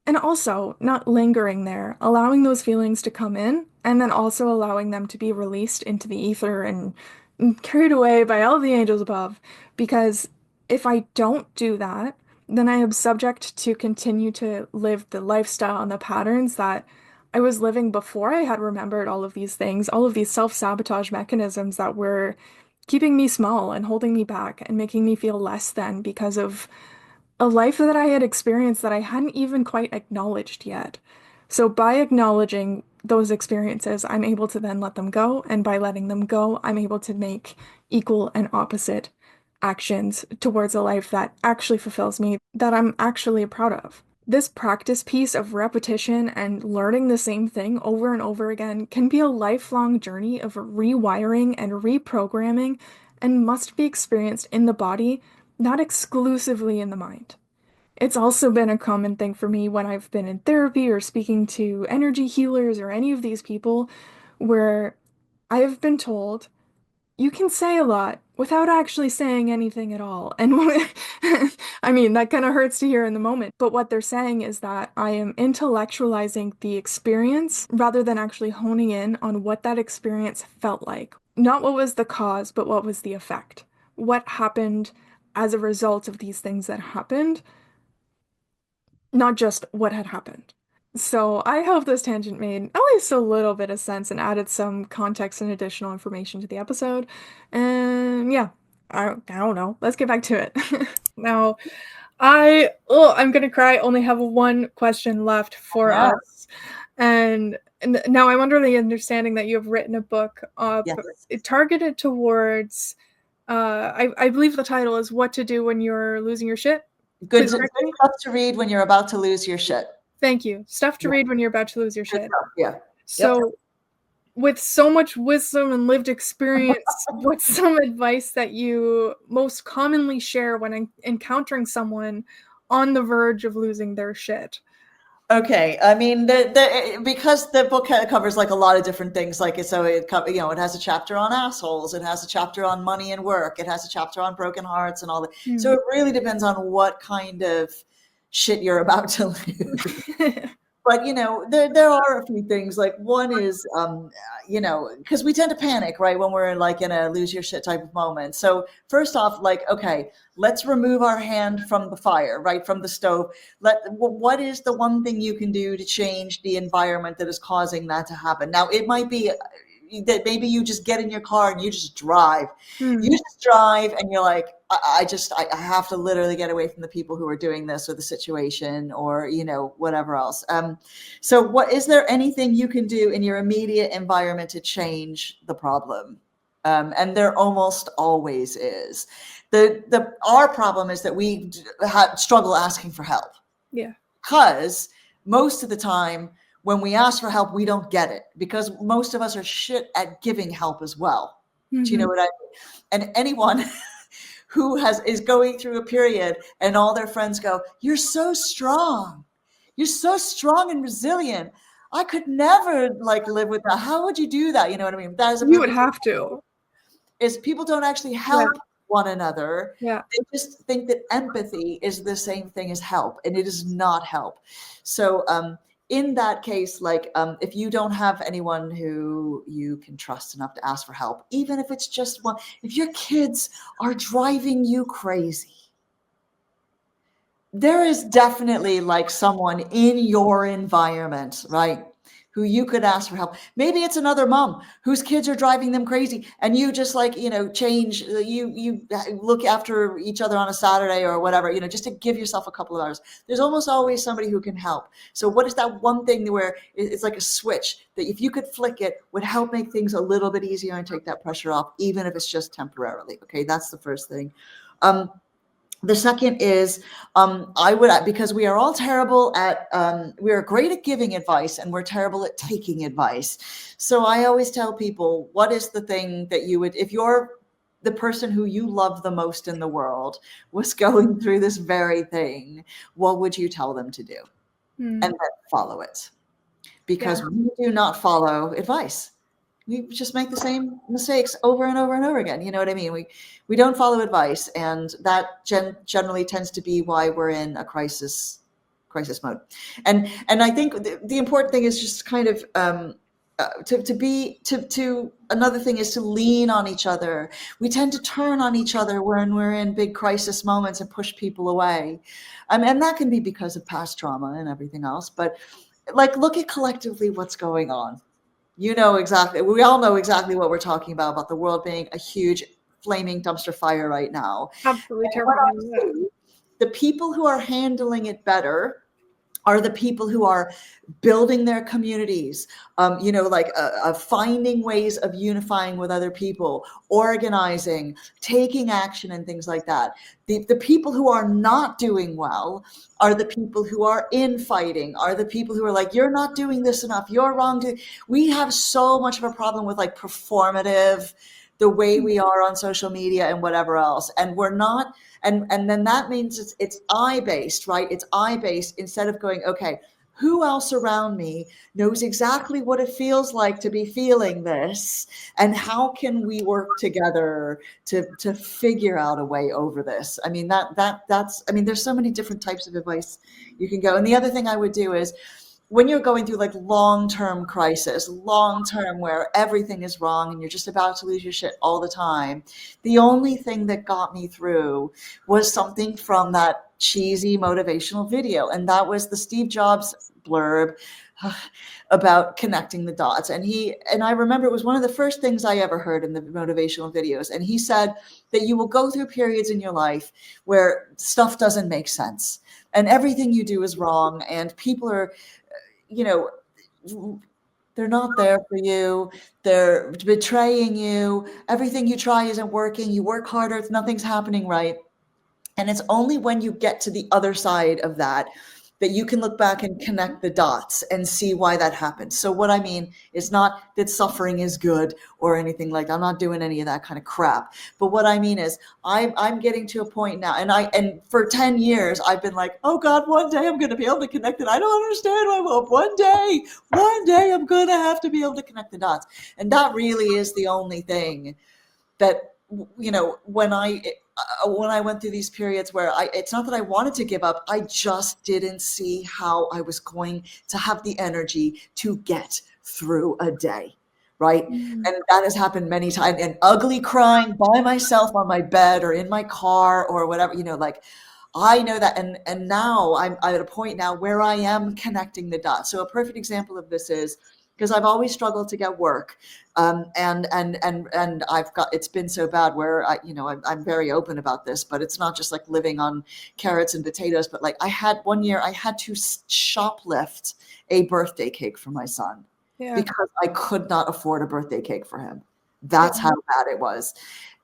And also not lingering there, allowing those feelings to come in, and then also allowing them to be released into the ether and carried away by all the angels above. Because if I don't do that, then I am subject to continue to live the lifestyle and the patterns that I was living before I had remembered all of these things, all of these self-sabotage mechanisms that were keeping me small and holding me back and making me feel less than because of a life that I had experienced that I hadn't even quite acknowledged yet. So by acknowledging those experiences, I'm able to then let them go. And by letting them go, I'm able to make equal and opposite actions towards a life that actually fulfills me, that I'm actually proud of. This practice piece of repetition and learning the same thing over and over again can be a lifelong journey of rewiring and reprogramming and must be experienced in the body, not exclusively in the mind. It's also been a common thing for me when I've been in therapy or speaking to energy healers or any of these people where I have been told you can say a lot without actually saying anything at all. And I mean, that kind of hurts to hear in the moment, but what they're saying is that I am intellectualizing the experience rather than actually honing in on what that experience felt like. Not what was the cause, but what was the effect. What happened as a result of these things that happened, not just what had happened. So I hope this tangent made at least a little bit of sense and added some context and additional information to the episode. And yeah, I don't know. Let's get back to it. Now, I'm gonna cry. Only have one question left for us, and now I'm under the understanding that you have written a book targeted towards. I believe the title is "What to Do When You're Losing Your Shit." Good stuff to read when you're about to lose your shit. Thank you. Stuff to read when you're about to lose your shit. Yeah. So, with so much wisdom and lived experience, what's some advice that you most commonly share when encountering someone on the verge of losing their shit? Okay, I mean, because the book covers like a lot of different things, like it has a chapter on assholes, it has a chapter on money and work, it has a chapter on broken hearts and all that. So it really depends on what kind of shit you're about to lose. But there are a few things. Like one is, because we tend to panic, right, when we're like in a lose your shit type of moment. So first off, like, okay, let's remove our hand from the fire, right, from the stove. What is the one thing you can do to change the environment that is causing that to happen? Now, it might be that maybe you just get in your car and you just drive. You just drive and you're like, I have to literally get away from the people who are doing this or the situation or, whatever else. So is there anything you can do in your immediate environment to change the problem? And there almost always is. Our problem is that we struggle asking for help. Yeah. Because most of the time, when we ask for help, we don't get it because most of us are shit at giving help as well. Do you know what I mean? And anyone who is going through a period and all their friends go, "You're so strong. You're so strong and resilient. I could never live with that. How would you do that?" You know what I mean? That is you would have to. Is people don't actually help one another. Yeah. They just think that empathy is the same thing as help, and it is not help. So in that case, if you don't have anyone who you can trust enough to ask for help, even if it's just one, if your kids are driving you crazy, there is definitely someone in your environment, right, who you could ask for help. Maybe it's another mom whose kids are driving them crazy and you just change, you look after each other on a Saturday or whatever, just to give yourself a couple of hours. There's almost always somebody who can help. So what is that one thing where it's like a switch that if you could flick it would help make things a little bit easier and take that pressure off, even if it's just temporarily. Okay, that's the first thing. The second is, because we are all terrible at, we are great at giving advice and we're terrible at taking advice. So I always tell people, what is the thing that you would, if you're the person who you love the most in the world was going through this very thing, what would you tell them to do? And then follow it. Because we do not follow advice. We just make the same mistakes over and over and over again. You know what I mean? We don't follow advice, and that generally tends to be why we're in a crisis mode. And I think the important thing is just kind of to another thing is to lean on each other. We tend to turn on each other when we're in big crisis moments and push people away, and that can be because of past trauma and everything else. But like, look at collectively what's going on. You know exactly, we all know exactly what we're talking about the world being a huge flaming dumpster fire right now. Absolutely And what I terrifying. Yeah. see, the people who are handling it better are the people who are building their communities, like finding ways of unifying with other people, organizing, taking action, and things like that. The people who are not doing well are the people who are infighting, are the people who are like, you're not doing this enough, you're wrong. We have so much of a problem with like performative, the way we are on social media and whatever else. And we're not, and then that means it's I based, right? It's I based instead of going, okay, who else around me knows exactly what it feels like to be feeling this, and how can we work together to figure out a way over this? I mean, that's, I mean, there's so many different types of advice you can go. And the other thing I would do is, when you're going through like long-term crisis, long-term where everything is wrong and you're just about to lose your shit all the time, the only thing that got me through was something from that cheesy motivational video. And that was the Steve Jobs blurb about connecting the dots. And I remember it was one of the first things I ever heard in the motivational videos. And he said that you will go through periods in your life where stuff doesn't make sense and everything you do is wrong, and people are, they're not there for you. They're betraying you. Everything you try isn't working. You work harder. Nothing's happening right. And it's only when you get to the other side of that that you can look back and connect the dots and see why that happened. So what I mean is not that suffering is good or anything like that. I'm not doing any of that kind of crap. But what I mean is I'm getting to a point now, and for 10 years I've been like, oh God, one day I'm going to be able to connect it. I don't understand why. Well, one day I'm going to have to be able to connect the dots. And that really is the only thing that, when I went through these periods where it's not that I wanted to give up, I just didn't see how I was going to have the energy to get through a day, right? And that has happened many times, and ugly crying by myself on my bed or in my car or whatever, like, I know that. And now I'm at a point now where I am connecting the dots. So a perfect example of this is, because I've always struggled to get work. And it's been so bad where I'm very open about this, but it's not just like living on carrots and potatoes, but like one year I had to shoplift a birthday cake for my son because I could not afford a birthday cake for him. That's how bad it was.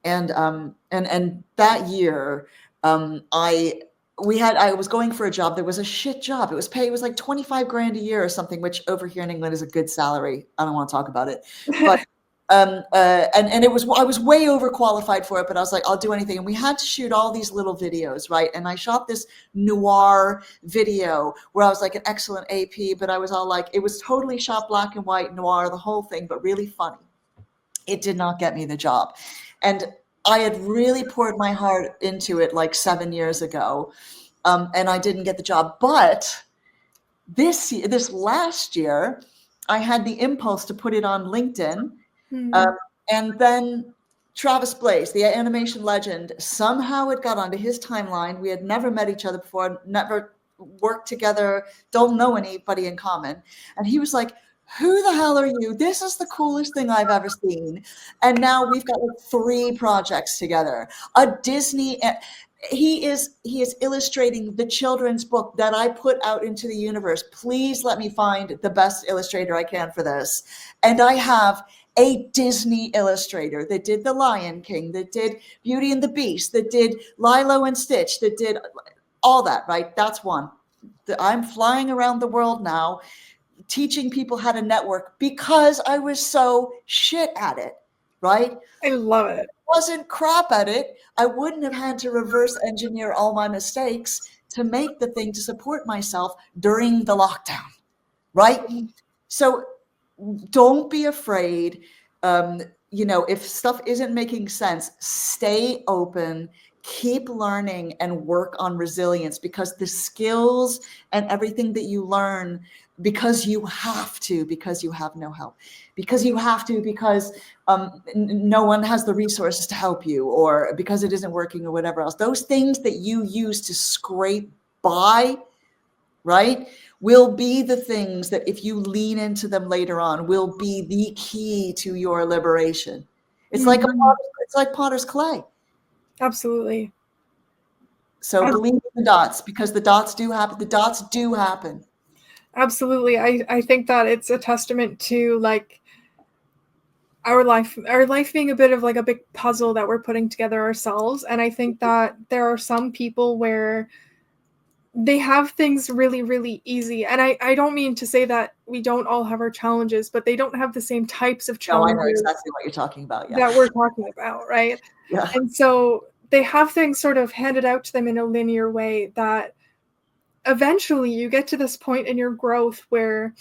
And that year, I was going for a job that was a shit job. It was like 25 grand a year or something, which over here in England is a good salary. I don't want to talk about it, but and I was way overqualified for it, but I was like, I'll do anything. And we had to shoot all these little videos, right? And I shot this noir video where I was like an excellent AP, but I was all like, it was totally shot black and white, noir, the whole thing, but really funny. It did not get me the job. And I had really poured my heart into it like 7 years ago, and I didn't get the job. But this last year, I had the impulse to put it on LinkedIn, and then Travis Blaze, the animation legend, somehow it got onto his timeline. We had never met each other before, never worked together, don't know anybody in common. And he was like, who the hell are you? This is the coolest thing I've ever seen. And now we've got like 3 projects together. A Disney, he is illustrating the children's book that I put out into the universe. Please let me find the best illustrator I can for this. And I have a Disney illustrator that did The Lion King, that did Beauty and the Beast, that did Lilo and Stitch, that did all that, right? That's one. I'm flying around the world now, teaching people how to network because I was so shit at it, right? I love it. If I wasn't crap at it, I wouldn't have had to reverse engineer all my mistakes to make the thing to support myself during the lockdown, right? So don't be afraid if stuff isn't making sense, stay open, keep learning, and work on resilience, because the skills and everything that you learn, because you have to, because you have no help, because you have to, because no one has the resources to help you, or because it isn't working, or whatever else, those things that you use to scrape by, right, will be the things that, if you lean into them later on, will be the key to your liberation. It's like potter's clay. Absolutely. So believe in the dots, because the dots do happen. The dots do happen. Absolutely. I think that it's a testament to like our life being a bit of like a big puzzle that we're putting together ourselves. And I think that there are some people where they have things really, really easy. And I don't mean to say that we don't all have our challenges, but they don't have the same types of No, I challenges know exactly what you're talking about. Yeah. that we're talking about, right? Yeah. And so they have things sort of handed out to them in a linear way that eventually you get to this point in your growth where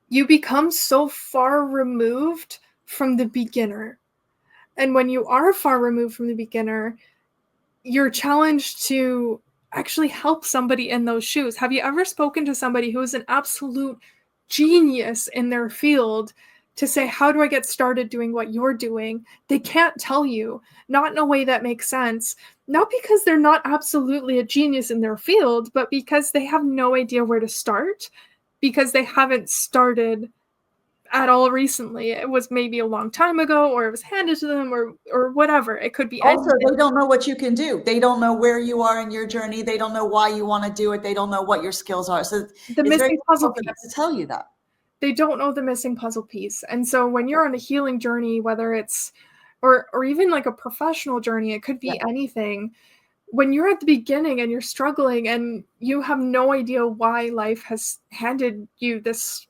you become so far removed from the beginner. And when you are far removed from the beginner, you're challenged to actually help somebody in those shoes. Have you ever spoken to somebody who is an absolute genius in their field to say, how do I get started doing what you're doing? They can't tell you, not in a way that makes sense, not because they're not absolutely a genius in their field, but because they have no idea where to start, because they haven't started at all recently. It was maybe a long time ago, or it was handed to them, or whatever. It could be also anything. They don't know what you can do. They don't know where you are in your journey. They don't know why you want to do it. They don't know what your skills are. So The it's very missing puzzle difficult for them piece. to tell you that. They don't know the missing puzzle piece. And so when you're on a healing journey, whether it's or even like a professional journey, it could be anything. When you're at the beginning and you're struggling and you have no idea why life has handed you this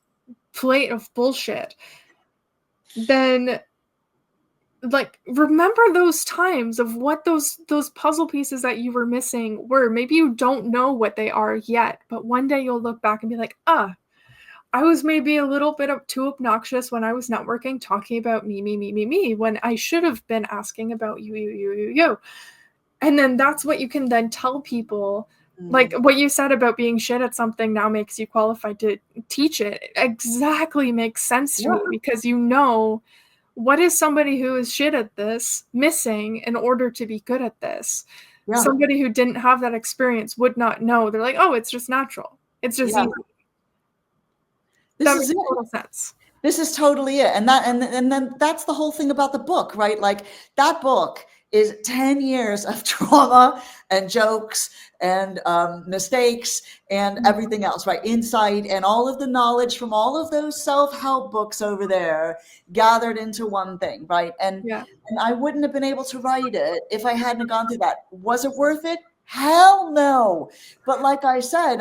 plate of bullshit, then like remember those times of what those puzzle pieces that you were missing were. Maybe you don't know what they are yet, but one day you'll look back and be like, I was maybe a little bit too obnoxious when I was networking, talking about me, when I should have been asking about you. And then that's what you can then tell people. Like what you said about being shit at something now makes you qualified to teach it. It exactly makes sense to me, because you know, what is somebody who is shit at this missing in order to be good at this? Yeah. Somebody who didn't have that experience would not know. They're like, oh, it's just natural. It's just easy. That makes total sense. This is totally it. And then that's the whole thing about the book, right? Like that book is 10 years of trauma and jokes and mistakes and everything else, right? Insight and all of the knowledge from all of those self-help books over there gathered into one thing, right? And I wouldn't have been able to write it if I hadn't gone through that. Was it worth it? Hell no. But like I said,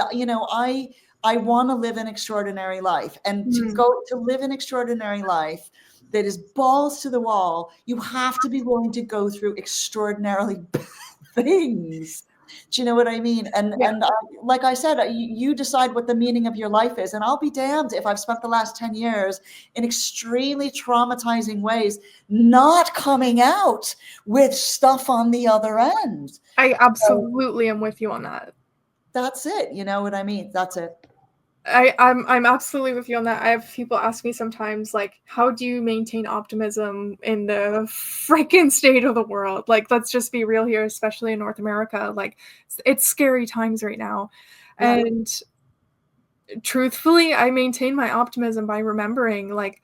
I want to live an extraordinary life, and to live an extraordinary life that is balls to the wall, you have to be willing to go through extraordinarily bad things. Do you know what I mean? And like I said, you decide what the meaning of your life is, and I'll be damned if I've spent the last 10 years in extremely traumatizing ways, not coming out with stuff on the other end. I absolutely am with you on that. That's it. You know what I mean? That's it. I'm absolutely with you on that. I have people ask me sometimes, like, how do you maintain optimism in the freaking state of the world? Like, let's just be real here, especially in North America. Like, it's scary times right now. And truthfully, I maintain my optimism by remembering, like,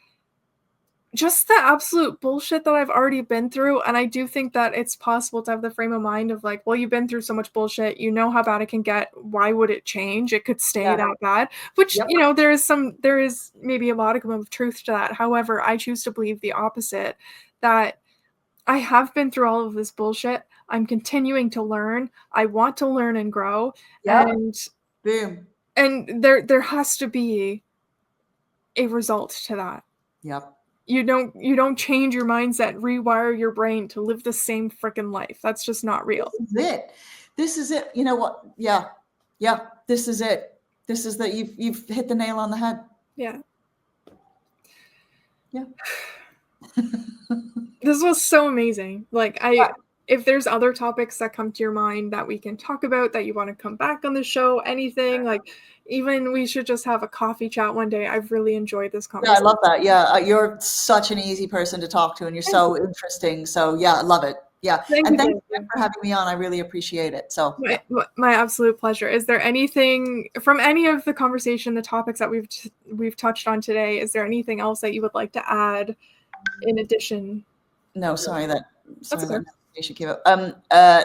just the absolute bullshit that I've already been through. And I do think that it's possible to have the frame of mind of like, well, you've been through so much bullshit, you know how bad it can get. Why would it change? It could stay that bad, which, you know, there is maybe a modicum of truth to that. However, I choose to believe the opposite, that I have been through all of this bullshit. I'm continuing to learn. I want to learn and grow. And boom. And there has to be a result to that. Yep. You don't change your mindset, rewire your brain to live the same freaking life. That's just not real. This is it. You know what? Yeah. This is it. This is that you've hit the nail on the head. Yeah. This was so amazing. Like, if there's other topics that come to your mind that we can talk about, that you want to come back on the show, anything, like, even we should just have a coffee chat one day. I've really enjoyed this Yeah, I conversation. love that. Yeah, you're such an easy person to talk to, and you're so interesting. So yeah, I love it. Yeah, Thank and you, thank thank you you. for having me on. I really appreciate it. So yeah. My absolute pleasure. Is there anything from any of the conversation, the topics that we've touched on today, is there anything else that you would like to add in addition? No, sorry that That's okay. notification came up.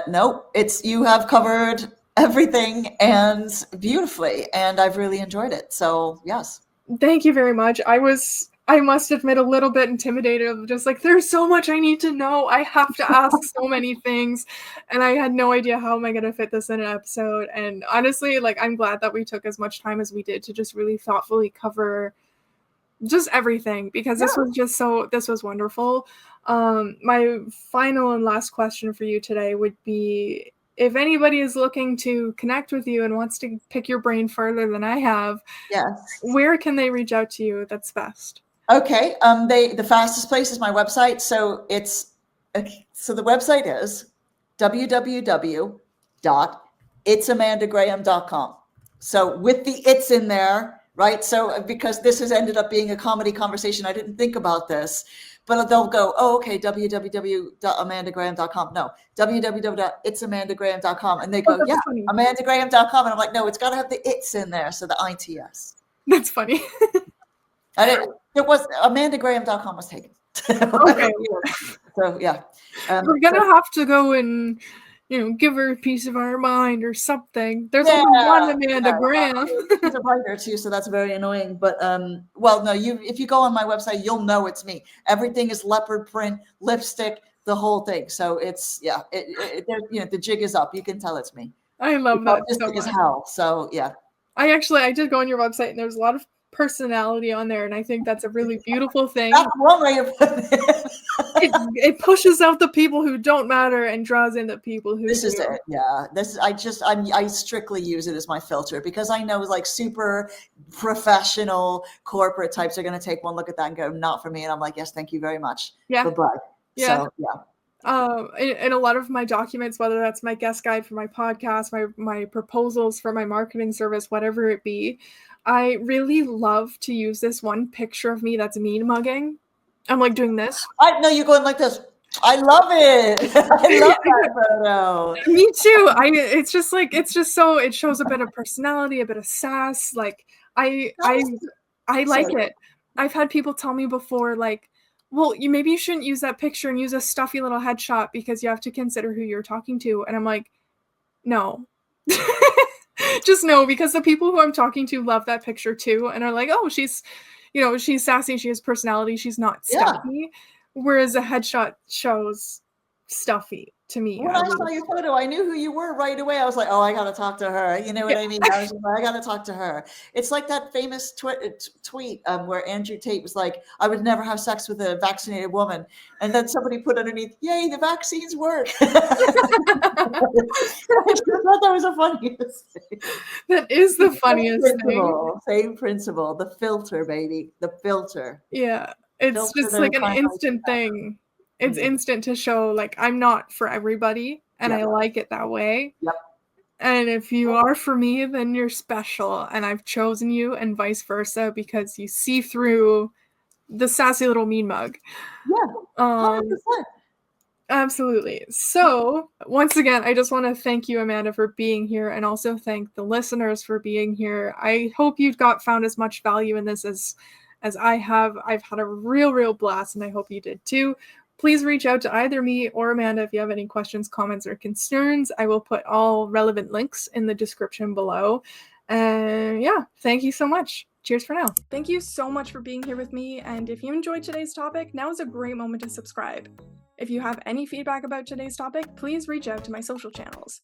No, it's you have covered everything and beautifully, and I've really enjoyed it. So yes. Thank you very much. I must admit, a little bit intimidated of just like, there's so much I need to know. I have to ask so many things. And I had no idea how am I going to fit this in an episode. And honestly, like, I'm glad that we took as much time as we did to just really thoughtfully cover just everything, because this was wonderful. My final and last question for you today would be, if anybody is looking to connect with you and wants to pick your brain further than I have, Yes. where can they reach out to you that's best? Okay. The fastest place is my website. So so the website is www.itsamandagraham.com. So with the it's in there, right? So because this has ended up being a comedy conversation, I didn't think about this, but they'll go, oh, okay, www.amandagraham.com. No, www.itsamandagraham.com. And they go, that's yeah, funny. amandagraham.com. And I'm like, no, it's got to have the it's in there. So the ITS. That's funny. It was amandagraham.com was taken. Okay. So yeah. We're gonna have to go and, give her a piece of our mind or something. There's only one Amanda Graham. She's a writer too, so that's very annoying. But well, no, if you go on my website, you'll know it's me. Everything is leopard print, lipstick, the whole thing. So it's the jig is up. You can tell it's me. I love that so Autistic as much. hell. So yeah. I did go on your website, and there's a lot of personality on there, and I think that's a really beautiful thing. That's one way to put it. It pushes out the people who don't matter and draws in the people who This do. is it. Yeah. I strictly use it as my filter, because I know like super professional corporate types are going to take one look at that and go, not for me. And I'm like, yes, thank you very much. Yeah. Bye-bye. Yeah. So yeah. In a lot of my documents, whether that's my guest guide for my podcast, my proposals for my marketing service, whatever it be, I really love to use this one picture of me that's mean mugging. I'm like doing this. I know you're going like this. I love it. I love that photo. Me too. It's just so, it shows a bit of personality, a bit of sass. Like I like it. I've had people tell me before, like, well, maybe you shouldn't use that picture and use a stuffy little headshot because you have to consider who you're talking to. And I'm like, no. Just no, because the people who I'm talking to love that picture too and are like, oh, she's sassy, she has personality, she's not stuffy. Whereas a headshot shows stuffy to me. When I saw your photo, I knew who you were right away. I was like, oh, I got to talk to her. You know what I mean? I was just like, I got to talk to her. It's like that famous tweet where Andrew Tate was like, I would never have sex with a vaccinated woman. And then somebody put underneath, yay, the vaccines work. I just thought that was the funniest thing. That is the funniest thing. Same principle. The filter, baby. The filter. Yeah. It's just like an instant thing. It's instant to show, like, I'm not for everybody, and I like it that way. Yep. And if you are for me, then you're special, and I've chosen you, and vice versa, because you see through the sassy little mean mug. Yeah, 100%. Absolutely. So, once again, I just want to thank you, Amanda, for being here, and also thank the listeners for being here. I hope you found as much value in this as I have. I've had a real blast, and I hope you did too. Please reach out to either me or Amanda if you have any questions, comments, or concerns. I will put all relevant links in the description below. And yeah, thank you so much. Cheers for now. Thank you so much for being here with me. And if you enjoyed today's topic, now is a great moment to subscribe. If you have any feedback about today's topic, please reach out to my social channels.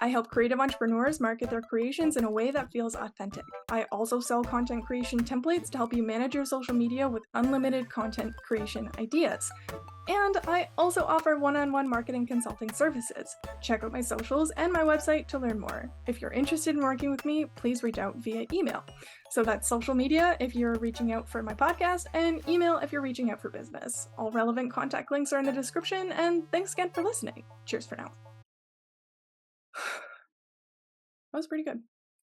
I help creative entrepreneurs market their creations in a way that feels authentic. I also sell content creation templates to help you manage your social media with unlimited content creation ideas. And I also offer one-on-one marketing consulting services. Check out my socials and my website to learn more. If you're interested in working with me, please reach out via email. So that's social media if you're reaching out for my podcast, and email if you're reaching out for business. All relevant contact links are in the description, and thanks again for listening. Cheers for now. That was pretty good.